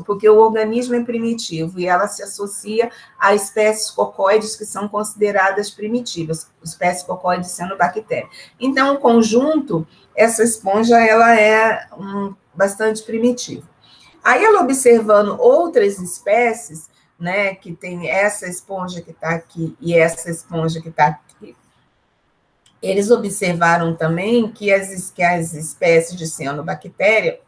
Porque o organismo é primitivo e ela se associa a espécies cocóides que são consideradas primitivas, espécies cocóides cianobactérias. Então, o conjunto, essa esponja, ela é bastante primitiva. Aí, ela observando outras espécies, né, que tem essa esponja que está aqui e essa esponja que está aqui, eles observaram também que as espécies de cianobactéria,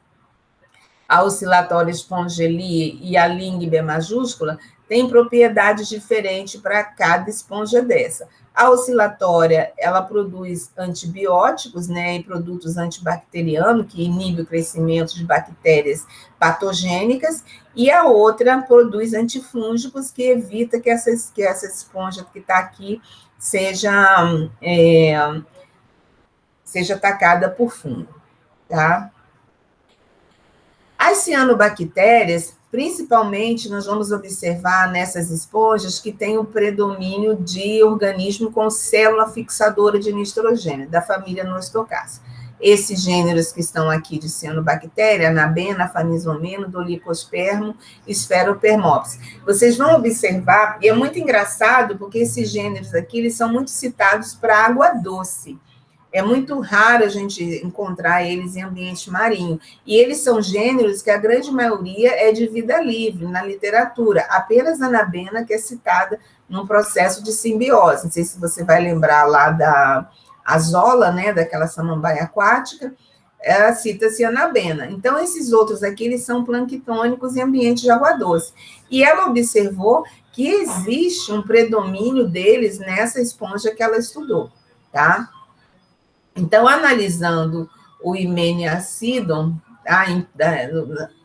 a Oscillatorius spongeli e a Ling B maiúscula, têm propriedades diferentes para cada esponja dessa. A oscilatória, ela produz antibióticos, né, e produtos antibacterianos, que inibem o crescimento de bactérias patogênicas, e a outra produz antifúngicos, que evita que essa esponja que está aqui seja atacada por fungo, tá? As cianobactérias, principalmente, nós vamos observar nessas esponjas que tem o predomínio de organismo com célula fixadora de nitrogênio, da família Nostocaceae. Esses gêneros que estão aqui de cianobactéria, Anabena, Fanisomeno, Dolicospermo, Sphaeropermopsis. Vocês vão observar, e é muito engraçado, porque esses gêneros aqui, eles são muito citados para água doce. É muito raro a gente encontrar eles em ambiente marinho. E eles são gêneros que a grande maioria é de vida livre na literatura. Apenas a Anabena que é citada num processo de simbiose. Não sei se você vai lembrar lá da Azola, né, daquela samambaia aquática, ela cita-se Anabena. Então, esses outros aqui, eles são planctônicos em ambiente de água doce. E ela observou que existe um predomínio deles nessa esponja que ela estudou, tá? Então, analisando o Himeniacidon,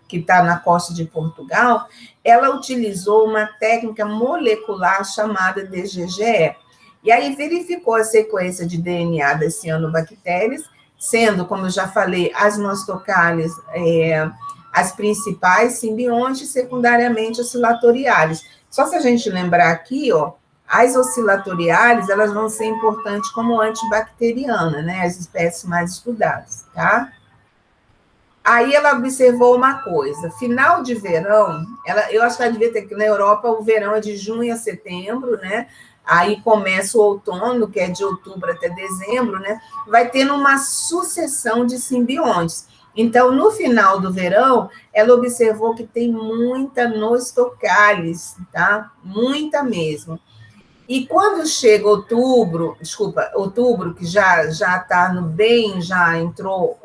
que está na costa de Portugal, ela utilizou uma técnica molecular chamada DGGE. E aí verificou a sequência de DNA das cianobactérias, sendo, como eu já falei, as Nostocalis as principais simbiontes, secundariamente oscilatoriais. Só se a gente lembrar aqui, ó, as oscilatoriais, elas vão ser importantes como antibacteriana, né? As espécies mais estudadas, tá? Aí ela observou uma coisa, final de verão, eu acho que ela devia ter que na Europa o verão é de junho a setembro, né? Aí começa o outono, que é de outubro até dezembro, né? Vai tendo uma sucessão de simbiontes. Então, no final do verão, ela observou que tem muita Nostocalis, tá? Muita mesmo. E quando chega outubro, que já está no bem, já entrou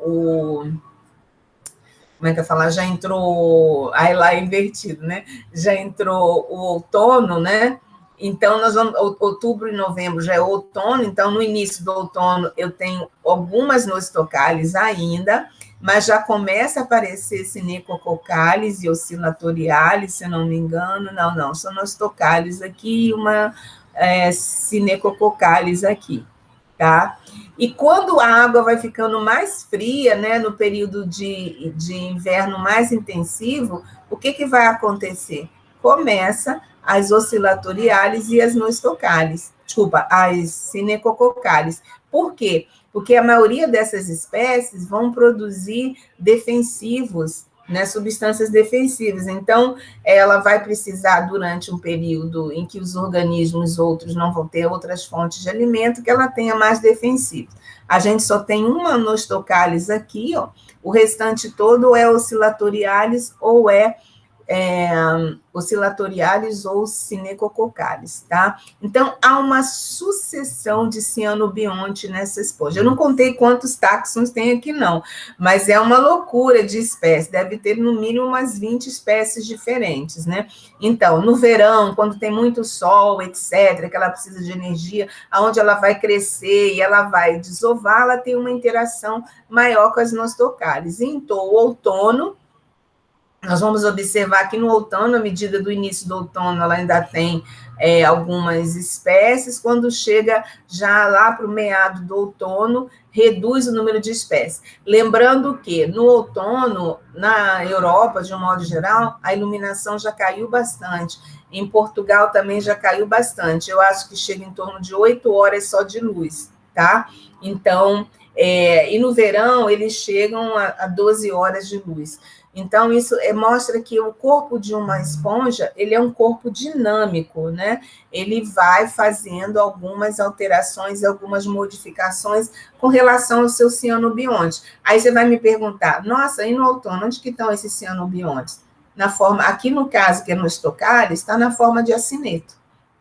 como é que eu falo? Já entrou, aí lá é invertido, né? Já entrou o outono, né? Então, nós vamos, outubro e novembro já é outono, então no início do outono eu tenho algumas Nostocalis ainda, mas já começa a aparecer Cinecococalis e Oscillatorialis, se não me engano, não, são Nostocalis aqui e uma Cinecococalis aqui, tá? E quando a água vai ficando mais fria, né, no período de inverno mais intensivo, o que vai acontecer? Começa as oscilatoriales e as Nostocalis, as Cinecococalis. Por quê? Porque a maioria dessas espécies vão produzir defensivos né, substâncias defensivas. Então, ela vai precisar, durante um período em que os organismos outros não vão ter outras fontes de alimento, que ela tenha mais defensivos. A gente só tem uma Nostocalis aqui, ó, o restante todo é Oscillatorialis ou Oscillatorialis ou Cinecococalis, tá? Então, há uma sucessão de cianobionte nessa esponja. Eu não contei quantos táxons tem aqui, não, mas é uma loucura de espécies, deve ter no mínimo umas 20 espécies diferentes, né? Então, no verão, quando tem muito sol, etc., que ela precisa de energia, aonde ela vai crescer e ela vai desovar, ela tem uma interação maior com as Nostocalis. Então, o outono, nós vamos observar que no outono, à medida do início do outono, ela ainda tem algumas espécies, quando chega já lá para o meado do outono, reduz o número de espécies. Lembrando que no outono, na Europa, de um modo geral, a iluminação já caiu bastante. Em Portugal também já caiu bastante. Eu acho que chega em torno de 8 horas só de luz, tá? Então, e no verão, eles chegam a 12 horas de luz. Então, isso mostra que o corpo de uma esponja, ele é um corpo dinâmico, né? Ele vai fazendo algumas alterações, algumas modificações com relação ao seu cianobionte. Aí você vai me perguntar, nossa, e no outono, onde que estão esses cianobiontes? Aqui no caso, que é no Nostocalis, está na forma de acineto,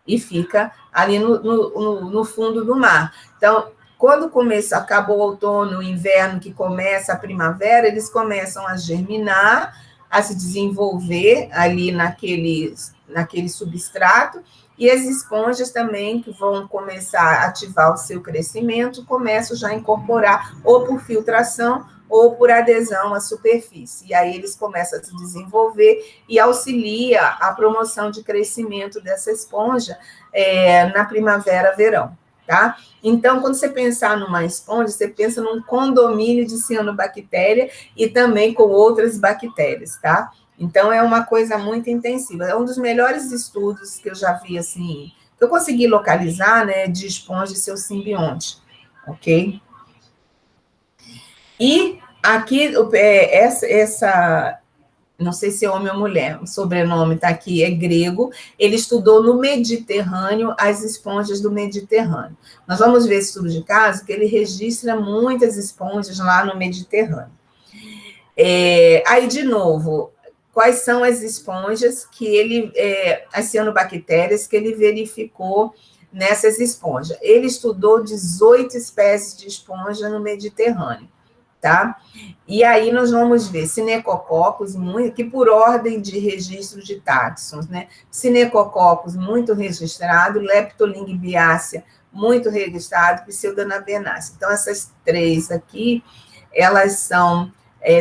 e fica ali no fundo do mar. Então, quando acabou o outono, o inverno, que começa a primavera, eles começam a germinar, a se desenvolver ali naquele substrato, e as esponjas também, que vão começar a ativar o seu crescimento, começam já a incorporar, ou por filtração, ou por adesão à superfície. E aí eles começam a se desenvolver e auxilia a promoção de crescimento dessa esponja na primavera, verão. Tá? Então, quando você pensar numa esponja, você pensa num condomínio de cianobactéria e também com outras bactérias, tá? Então, é uma coisa muito intensiva. É um dos melhores estudos que eu já vi, assim, que eu consegui localizar, né, de esponja e seu simbionte, ok? E aqui, não sei se é homem ou mulher, o sobrenome está aqui, é grego, ele estudou no Mediterrâneo as esponjas do Mediterrâneo. Nós vamos ver esse estudo de caso, que ele registra muitas esponjas lá no Mediterrâneo. Aí, de novo, quais são as esponjas que as cianobactérias que ele verificou nessas esponjas? Ele estudou 18 espécies de esponja no Mediterrâneo, tá? E aí nós vamos ver Cinecococcus, que por ordem de registro de táxons, né? Cinecococcus, muito registrado, Leptolinguibiacea, muito registrado, Pseudanabenácea. Então, essas três aqui, elas são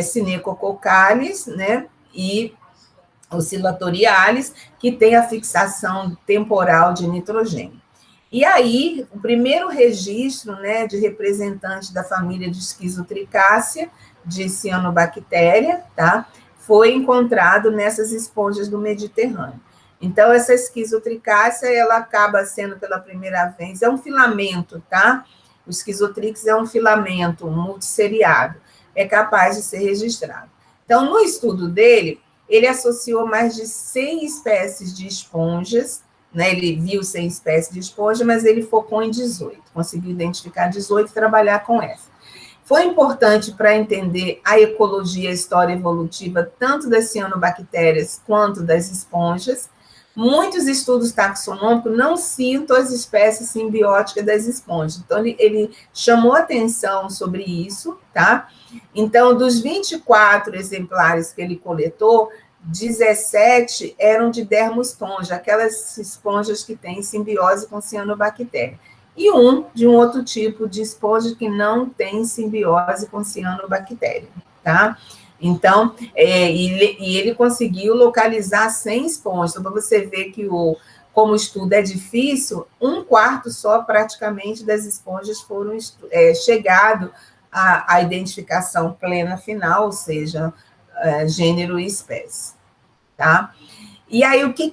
Cinecococcales, né? E Oscillatorialis, que tem a fixação temporal de nitrogênio. E aí, o primeiro registro, né, de representante da família de Schizotricacea, de cianobactéria, tá, foi encontrado nessas esponjas do Mediterrâneo. Então, essa Schizotricacea, ela acaba sendo pela primeira vez, é um filamento, tá? O Schizotrix é um filamento multisseriado, é capaz de ser registrado. Então, no estudo dele, ele associou mais de 100 espécies de esponjas, né? Ele viu 100 espécies de esponja, mas ele focou em 18, conseguiu identificar 18 e trabalhar com essa. Foi importante para entender a ecologia, a história evolutiva, tanto das cianobactérias quanto das esponjas. Muitos estudos taxonômicos não citam as espécies simbióticas das esponjas. Então, ele chamou atenção sobre isso, tá? Então, dos 24 exemplares que ele coletou, 17 eram de dermosponja, aquelas esponjas que têm simbiose com cianobactéria. E de um outro tipo de esponja que não tem simbiose com cianobactéria, tá? Então, ele conseguiu localizar 100 esponjas. Então, para você ver que como o estudo é difícil, 1/4 só praticamente das esponjas foram chegado à identificação plena final, ou seja, gênero e espécie, tá? E aí, o que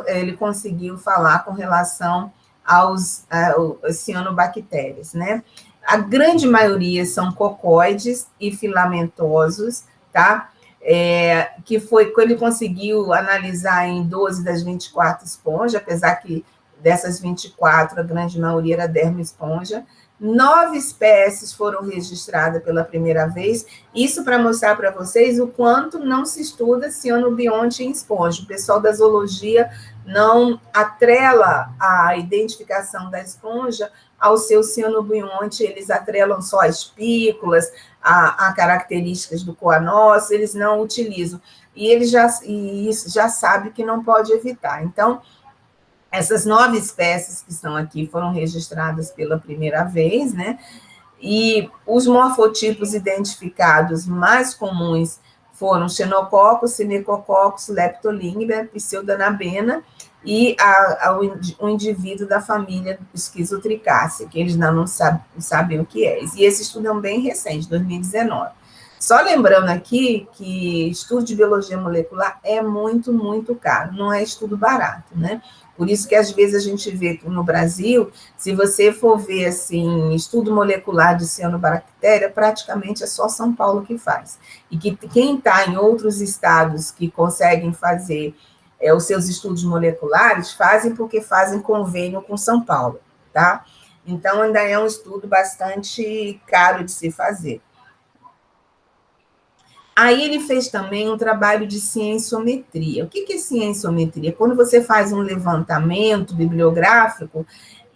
ele conseguiu falar com relação às cianobactérias, né? A grande maioria são cocóides e filamentosos, tá? Que foi quando ele conseguiu analisar em 12 das 24 esponjas, apesar que dessas 24, a grande maioria era dermoesponja. 9 espécies foram registradas pela primeira vez, isso para mostrar para vocês o quanto não se estuda cianobionte em esponja. O pessoal da zoologia não atrela a identificação da esponja ao seu cianobionte, eles atrelam só as pícolas, a características do coanócito, eles não utilizam. E eles já sabem que não pode evitar. Então, essas 9 espécies que estão aqui foram registradas pela primeira vez, né? E os morfotipos identificados mais comuns foram Xenococcus, Sinecoccus, Leptolimber, Pseudanabena e o indivíduo da família Schizotrichaceae, que eles não sabem o que é. E esse estudo é bem recente, 2019. Só lembrando aqui que estudo de biologia molecular é muito, muito caro, não é estudo barato, né? Por isso que, às vezes, a gente vê no Brasil, se você for ver, assim, estudo molecular de cianobactéria, praticamente é só São Paulo que faz. E que quem está em outros estados que conseguem fazer os seus estudos moleculares, fazem porque fazem convênio com São Paulo, tá? Então, ainda é um estudo bastante caro de se fazer. Aí ele fez também um trabalho de cienciometria. O que é cienciometria? Quando você faz um levantamento bibliográfico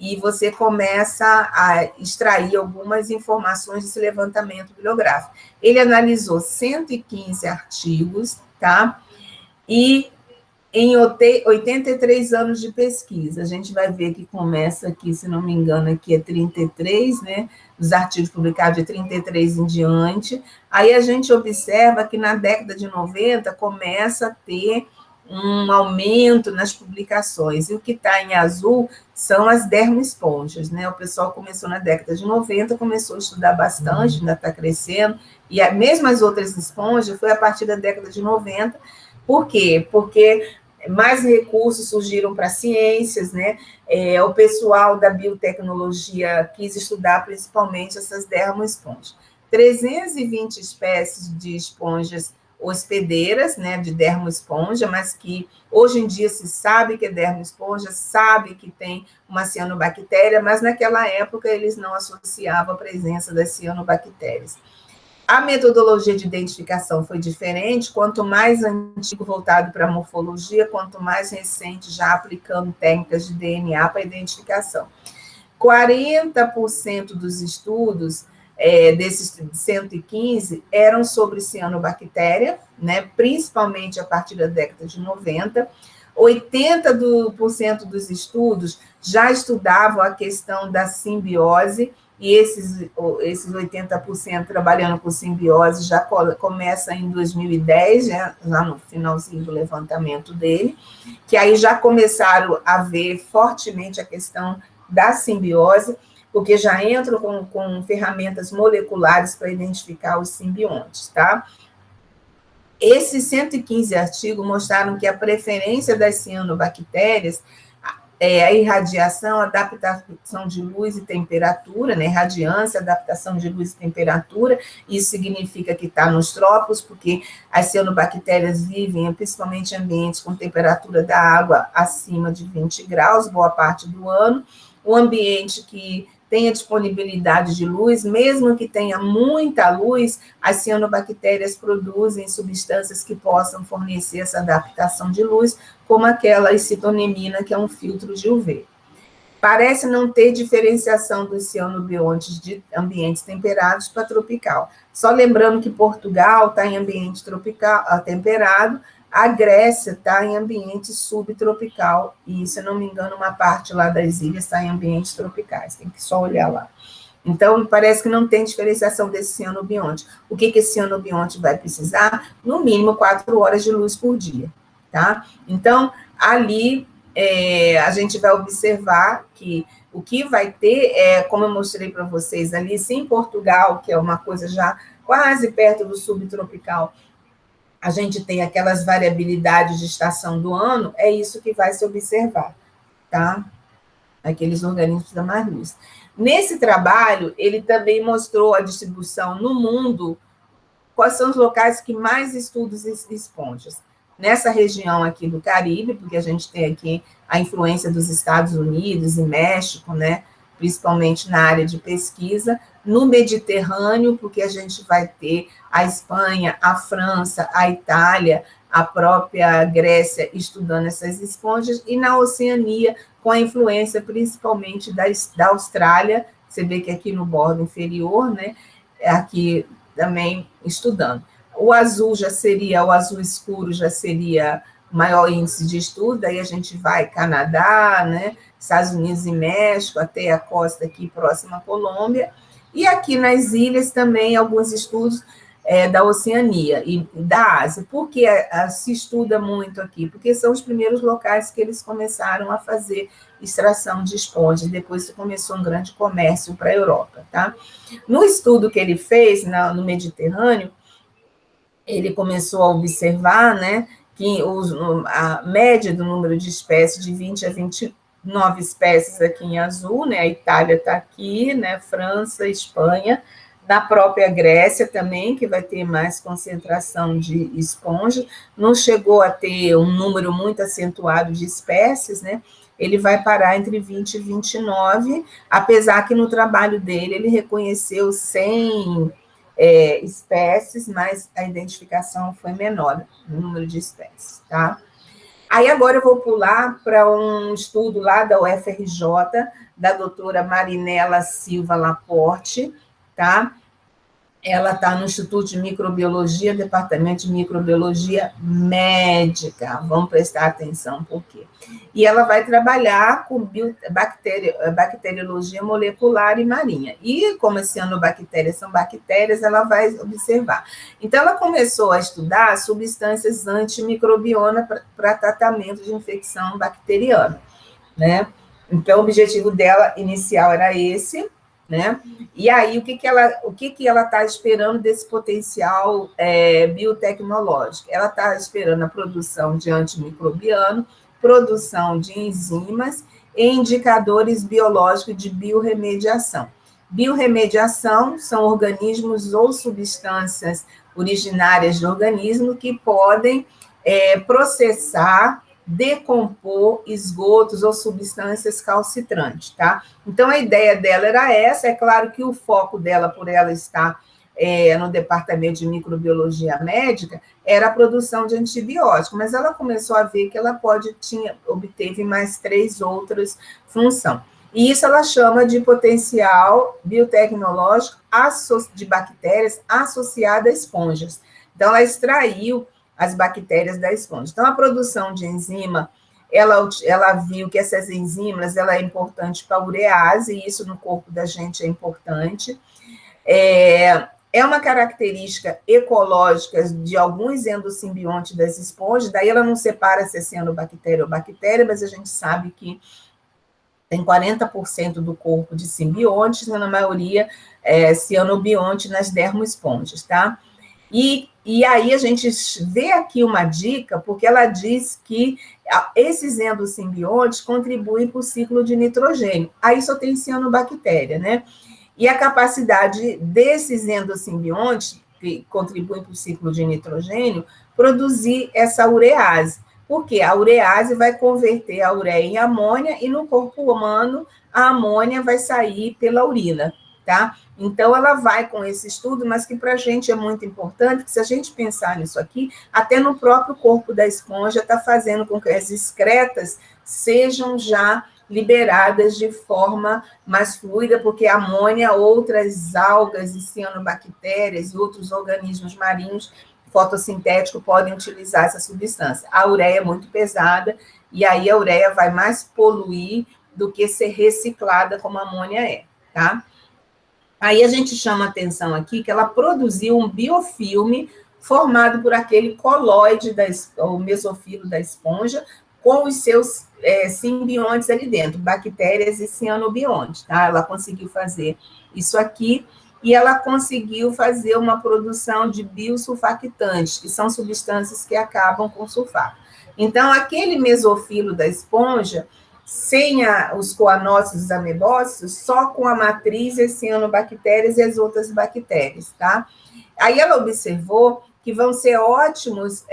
e você começa a extrair algumas informações desse levantamento bibliográfico. Ele analisou 115 artigos, tá? E em 83 anos de pesquisa. A gente vai ver que começa aqui, se não me engano, aqui é 33, né? Os artigos publicados de 33 em diante. Aí a gente observa que na década de 90 começa a ter um aumento nas publicações. E o que está em azul são as dermoesponjas, né? O pessoal começou na década de 90, começou a estudar bastante, ainda está crescendo. E mesmo as outras esponjas foi a partir da década de 90. Por quê? Porque mais recursos surgiram para ciências, né? O pessoal da biotecnologia quis estudar principalmente essas dermoesponjas. 320 espécies de esponjas hospedeiras, né, de dermoesponja, mas que hoje em dia se sabe que é dermoesponja, sabe que tem uma cianobactéria, mas naquela época eles não associavam a presença das cianobactérias. A metodologia de identificação foi diferente, quanto mais antigo voltado para a morfologia, quanto mais recente já aplicando técnicas de DNA para identificação. 40% dos estudos desses 115 eram sobre cianobactéria, né, principalmente a partir da década de 90. 80% dos estudos já estudavam a questão da simbiose, e esses 80% trabalhando com simbiose já começa em 2010, já no finalzinho do levantamento dele, que aí já começaram a ver fortemente a questão da simbiose, porque já entram com ferramentas moleculares para identificar os simbiontes, tá? Esses 115 artigos mostraram que a preferência das cianobactérias a irradiação, adaptação de luz e temperatura, né? Radiância, adaptação de luz e temperatura, isso significa que está nos trópicos, porque as cianobactérias vivem principalmente em ambientes com temperatura da água acima de 20 graus, boa parte do ano. O ambiente que tenha disponibilidade de luz, mesmo que tenha muita luz, as cianobactérias produzem substâncias que possam fornecer essa adaptação de luz, como aquela icitonimina, que é um filtro de UV. Parece não ter diferenciação dos cianobiontes de ambientes temperados para tropical. Só lembrando que Portugal está em ambiente tropical, temperado, a Grécia está em ambiente subtropical, e, se não me engano, uma parte lá das ilhas está em ambientes tropicais, tem que só olhar lá. Então, parece que não tem diferenciação desse cianobionte. O que esse cianobionte vai precisar? No mínimo 4 horas de luz por dia, tá? Então, ali, a gente vai observar que o que vai ter, como eu mostrei para vocês ali, se em Portugal, que é uma coisa já quase perto do subtropical, a gente tem aquelas variabilidades de estação do ano, é isso que vai se observar, tá? Aqueles organismos da mais luz. Nesse trabalho, ele também mostrou a distribuição no mundo quais são os locais que mais estudam esponjas? Nessa região aqui do Caribe, porque a gente tem aqui a influência dos Estados Unidos e México, né? Principalmente na área de pesquisa, no Mediterrâneo, porque a gente vai ter a Espanha, a França, a Itália, a própria Grécia estudando essas esponjas, e na Oceania, com a influência principalmente da Austrália, você vê que aqui no bordo inferior, né, aqui também estudando. O azul o azul escuro já seria maior índice de estudo, daí a gente vai Canadá, né, Estados Unidos e México, até a costa aqui próxima à Colômbia, e aqui nas ilhas também alguns estudos da Oceania e da Ásia. Por que se estuda muito aqui? Porque são os primeiros locais que eles começaram a fazer extração de esponjas, depois começou um grande comércio para a Europa, tá? No estudo que ele fez no Mediterrâneo, ele começou a observar, né, que a média do número de espécies de 20 a 29 espécies aqui em azul, né, a Itália está aqui, né, França, Espanha, na própria Grécia também, que vai ter mais concentração de esponja, não chegou a ter um número muito acentuado de espécies, né, ele vai parar entre 20 e 29, apesar que no trabalho dele ele reconheceu 100 espécies, mas a identificação foi menor no número de espécies, tá? Aí agora eu vou pular para um estudo lá da UFRJ, da doutora Marinela Silva Laporte, tá? Ela está no Instituto de Microbiologia, Departamento de Microbiologia Médica. Vamos prestar atenção por quê. E ela vai trabalhar com bacteriologia molecular e marinha. E como as cianobactérias são bactérias, ela vai observar. Então, ela começou a estudar substâncias antimicrobianas para tratamento de infecção bacteriana, né? Então, o objetivo dela inicial era esse, né? E aí, o que ela está esperando desse potencial biotecnológico? Ela está esperando a produção de antimicrobiano, produção de enzimas e indicadores biológicos de biorremediação. Biorremediação são organismos ou substâncias originárias do organismo que podem processar, decompor esgotos ou substâncias calcitrantes, tá? Então, a ideia dela era essa, é claro que o foco dela, por ela estar no departamento de microbiologia médica, era a produção de antibióticos, mas ela começou a ver que ela obteve mais 3 outras funções. E isso ela chama de potencial biotecnológico de bactérias associada a esponjas. Então, ela extraiu as bactérias da esponja. Então, a produção de enzima, ela viu que essas enzimas, ela é importante para a urease, e isso no corpo da gente é importante. É uma característica ecológica de alguns endosimbiontes das esponjas, daí ela não separa se é cianobactéria ou bactéria, mas a gente sabe que tem 40% do corpo de simbiontes, na maioria cianobionte nas dermoesponjas, tá? E aí a gente vê aqui uma dica, porque ela diz que esses endosimbiontes contribuem para o ciclo de nitrogênio. Aí só tem cianobactéria, né? E a capacidade desses endosimbiontes, que contribuem para o ciclo de nitrogênio, produzir essa urease. Porque a urease vai converter a ureia em amônia e no corpo humano a amônia vai sair pela urina, tá? Então, ela vai com esse estudo, mas que para a gente é muito importante, que se a gente pensar nisso aqui, até no próprio corpo da esponja está fazendo com que as excretas sejam já liberadas de forma mais fluida, porque a amônia, outras algas e cianobactérias e outros organismos marinhos fotossintéticos podem utilizar essa substância. A ureia é muito pesada, e aí a ureia vai mais poluir do que ser reciclada como a amônia é, tá? Aí a gente chama atenção aqui que ela produziu um biofilme formado por aquele colóide, o mesofilo da esponja, com os seus simbiontes ali dentro, bactérias e cianobiontes, tá? Ela conseguiu fazer isso aqui, e ela conseguiu fazer uma produção de biosulfactantes, que são substâncias que acabam com sulfato. Então, aquele mesofilo da esponja, sem os coanócitos amebócitos, só com a matriz, as cianobactérias e as outras bactérias, tá? Aí ela observou que vão ser ótimos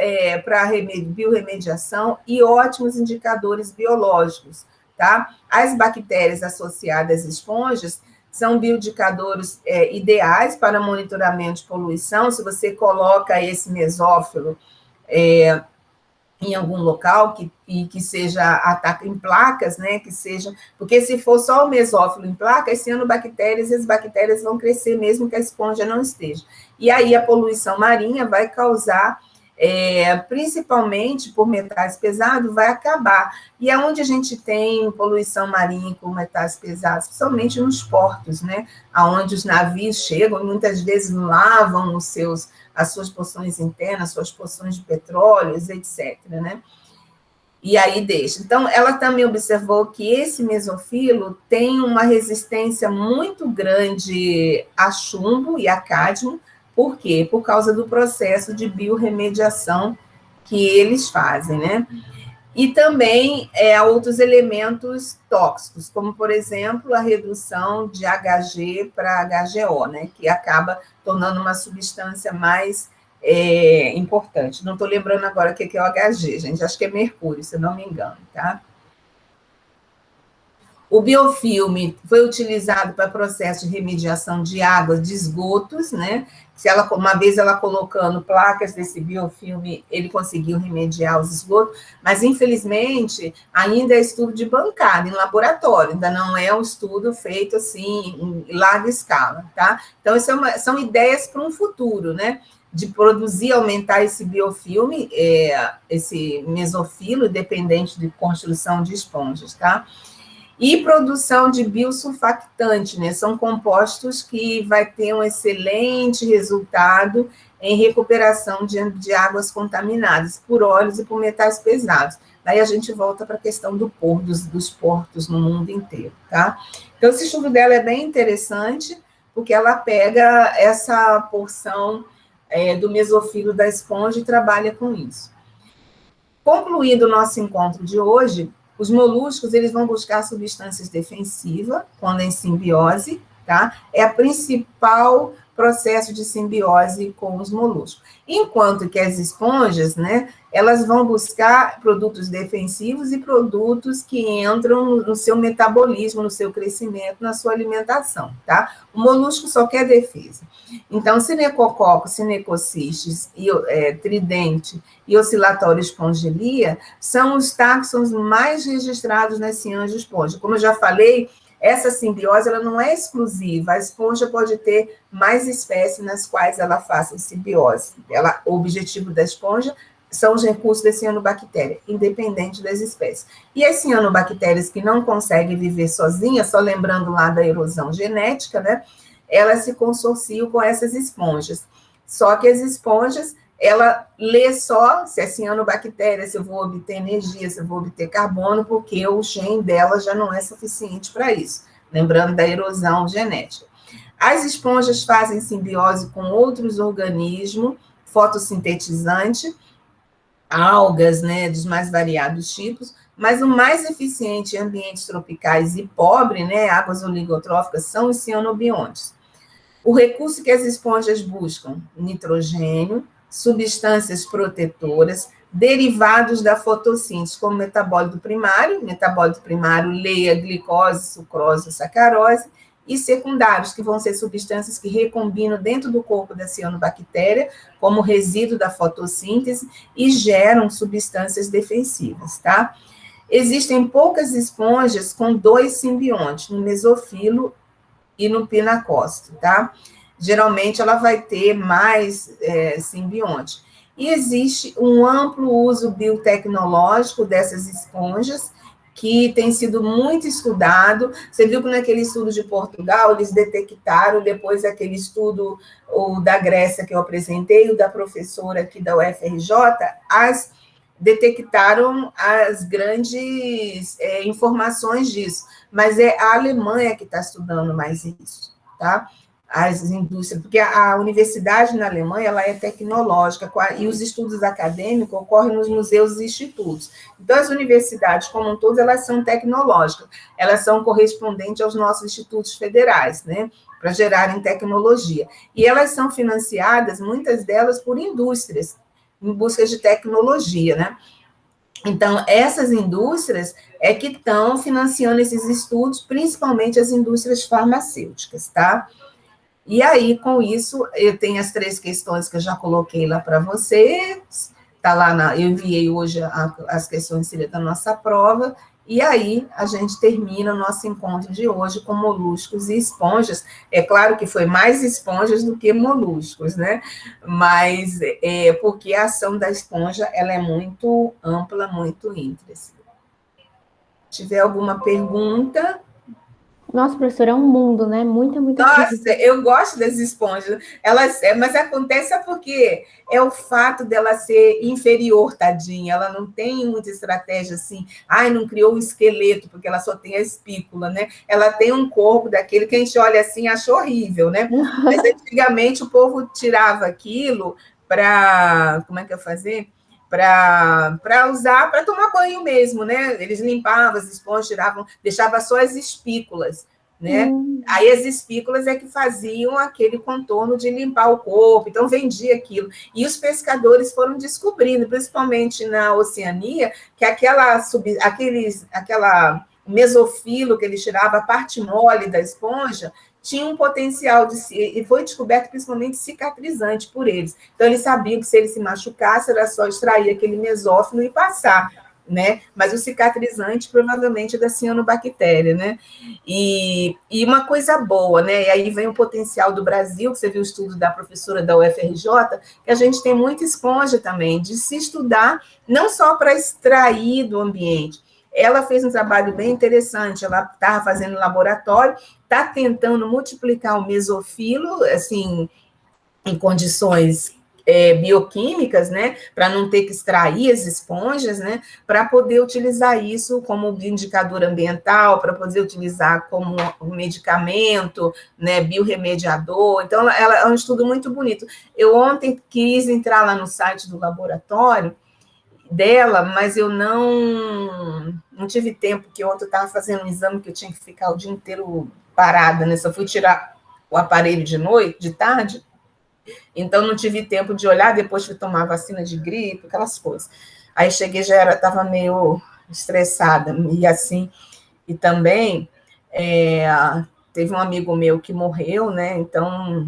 para biorremediação e ótimos indicadores biológicos, tá? As bactérias associadas às esponjas são bioindicadores ideais para monitoramento de poluição. Se você coloca esse mesófilo em algum local que seja ataque em placas, né? Que seja, porque se for só o mesófilo em placa, as cianobactérias e as bactérias vão crescer mesmo que a esponja não esteja. E aí a poluição marinha vai causar, principalmente por metais pesados, vai acabar. E aonde a gente tem poluição marinha com metais pesados? Principalmente nos portos, né? Aonde os navios chegam, muitas vezes lavam as suas porções internas, suas porções de petróleos, etc., né? E aí deixa. Então, ela também observou que esse mesofilo tem uma resistência muito grande a chumbo e a cádmio. Por quê? Por causa do processo de biorremediação que eles fazem, né? E também outros elementos tóxicos, como, por exemplo, a redução de Hg para HGO, né, que acaba tornando uma substância mais importante. Não estou lembrando agora o que é o Hg, gente, acho que é mercúrio, se eu não me engano, tá? O biofilme foi utilizado para processo de remediação de águas de esgotos, né? Uma vez ela colocando placas desse biofilme, ele conseguiu remediar os esgotos, mas infelizmente ainda é estudo de bancada, em laboratório, ainda não é um estudo feito assim em larga escala, tá? Então, são ideias para um futuro, né? De produzir, aumentar esse biofilme, esse mesofilo, dependente de construção de esponjas, tá? E produção de biosurfactante, né? São compostos que vai ter um excelente resultado em recuperação de águas contaminadas por óleos e por metais pesados. Daí a gente volta para a questão dos portos no mundo inteiro, tá? Então, esse estudo dela é bem interessante, porque ela pega essa porção do mesofilo da esponja e trabalha com isso. Concluído o nosso encontro de hoje, os moluscos, eles vão buscar substâncias defensivas, quando em simbiose, tá? É o principal processo de simbiose com os moluscos. Enquanto que as esponjas, né, elas vão buscar produtos defensivos e produtos que entram no seu metabolismo, no seu crescimento, na sua alimentação, tá? O molusco só quer defesa. Então, cinecococo, cinecocistes, tridente e oscilatório espongilia são os táxons mais registrados nas ciangiosponjas. Como eu já falei, essa simbiose ela não é exclusiva, a esponja pode ter mais espécies nas quais ela faça simbiose. O objetivo da esponja são os recursos da cianobactéria, independente das espécies. E as cianobactérias que não conseguem viver sozinhas, só lembrando lá da erosão genética, né, elas se consorciam com essas esponjas. Só que as esponjas, ela lê só se é cianobactéria, se eu vou obter energia, se eu vou obter carbono, porque o gene dela já não é suficiente para isso. Lembrando da erosão genética. As esponjas fazem simbiose com outros organismos fotossintetizantes, algas, né, dos mais variados tipos, mas o mais eficiente em ambientes tropicais e pobre, né, águas oligotróficas, são os cianobiontes. O recurso que as esponjas buscam: nitrogênio, substâncias protetoras, derivados da fotossíntese, como metabólito primário leia glicose, sucrose, sacarose, e secundários, que vão ser substâncias que recombinam dentro do corpo da cianobactéria, como resíduo da fotossíntese, e geram substâncias defensivas, tá? Existem poucas esponjas com 2 simbiontes, no mesofilo e no pinacócito, tá? Geralmente ela vai ter mais simbionte. E existe um amplo uso biotecnológico dessas esponjas, que tem sido muito estudado. Você viu que naquele estudo de Portugal, eles detectaram, depois daquele estudo o da Grécia que eu apresentei, o da professora aqui da UFRJ, detectaram as grandes informações disso, mas é a Alemanha que está estudando mais isso, tá? as indústrias, porque a universidade na Alemanha ela é tecnológica e os estudos acadêmicos ocorrem nos museus e institutos. Então, as universidades, como um todo, elas são tecnológicas, elas são correspondentes aos nossos institutos federais, né, para gerarem tecnologia. E elas são financiadas, muitas delas, por indústrias, em busca de tecnologia, né? Então, essas indústrias é que estão financiando esses estudos, principalmente as indústrias farmacêuticas, tá? E aí, com isso, eu tenho as 3 questões que eu já coloquei lá para vocês, tá lá eu enviei hoje as questões seriam da nossa prova, e aí a gente termina o nosso encontro de hoje com moluscos e esponjas. É claro que foi mais esponjas do que moluscos, né? Mas porque a ação da esponja ela é muito ampla, muito íntegra. Se tiver alguma pergunta... Nossa, professora, é um mundo, né? Muita coisa. Nossa, eu gosto das esponjas. Mas acontece porque é o fato dela ser inferior, tadinha. Ela não tem muita estratégia assim. Ai, não criou um esqueleto, porque ela só tem a espícula, né? Ela tem um corpo daquele que a gente olha assim e acha horrível, né? Mas antigamente o povo tirava aquilo para... Como é que eu fazer? Para usar, para tomar banho mesmo, né? Eles limpavam as esponjas, tiravam, deixavam só as espículas, né? Aí as espículas é que faziam aquele contorno de limpar o corpo, então vendia aquilo. E os pescadores foram descobrindo, principalmente na Oceania, que aquela mesofilo que ele tirava, a parte mole da esponja, tinha um potencial e foi descoberto principalmente cicatrizante por eles. Então, eles sabiam que se ele se machucasse, era só extrair aquele mesófilo e passar, né? Mas o cicatrizante provavelmente é da cianobactéria, né? E uma coisa boa, né? E aí vem o potencial do Brasil, que você viu o estudo da professora da UFRJ, que a gente tem muita esponja também, de se estudar, não só para extrair do ambiente. Ela fez um trabalho bem interessante, ela estava fazendo laboratório, está tentando multiplicar o mesofilo, assim, em condições bioquímicas, né, para não ter que extrair as esponjas, né, para poder utilizar isso como indicador ambiental, para poder utilizar como um medicamento, né, biorremediador. Então, ela é um estudo muito bonito. Eu ontem quis entrar lá no site do laboratório dela, mas eu não tive tempo, porque ontem eu estava fazendo um exame que eu tinha que ficar o dia inteiro parada, né? Só fui tirar o aparelho de noite, de tarde, então não tive tempo de olhar, depois fui tomar vacina de gripe, aquelas coisas. Aí cheguei, estava meio estressada, e assim, e também teve um amigo meu que morreu, né? Então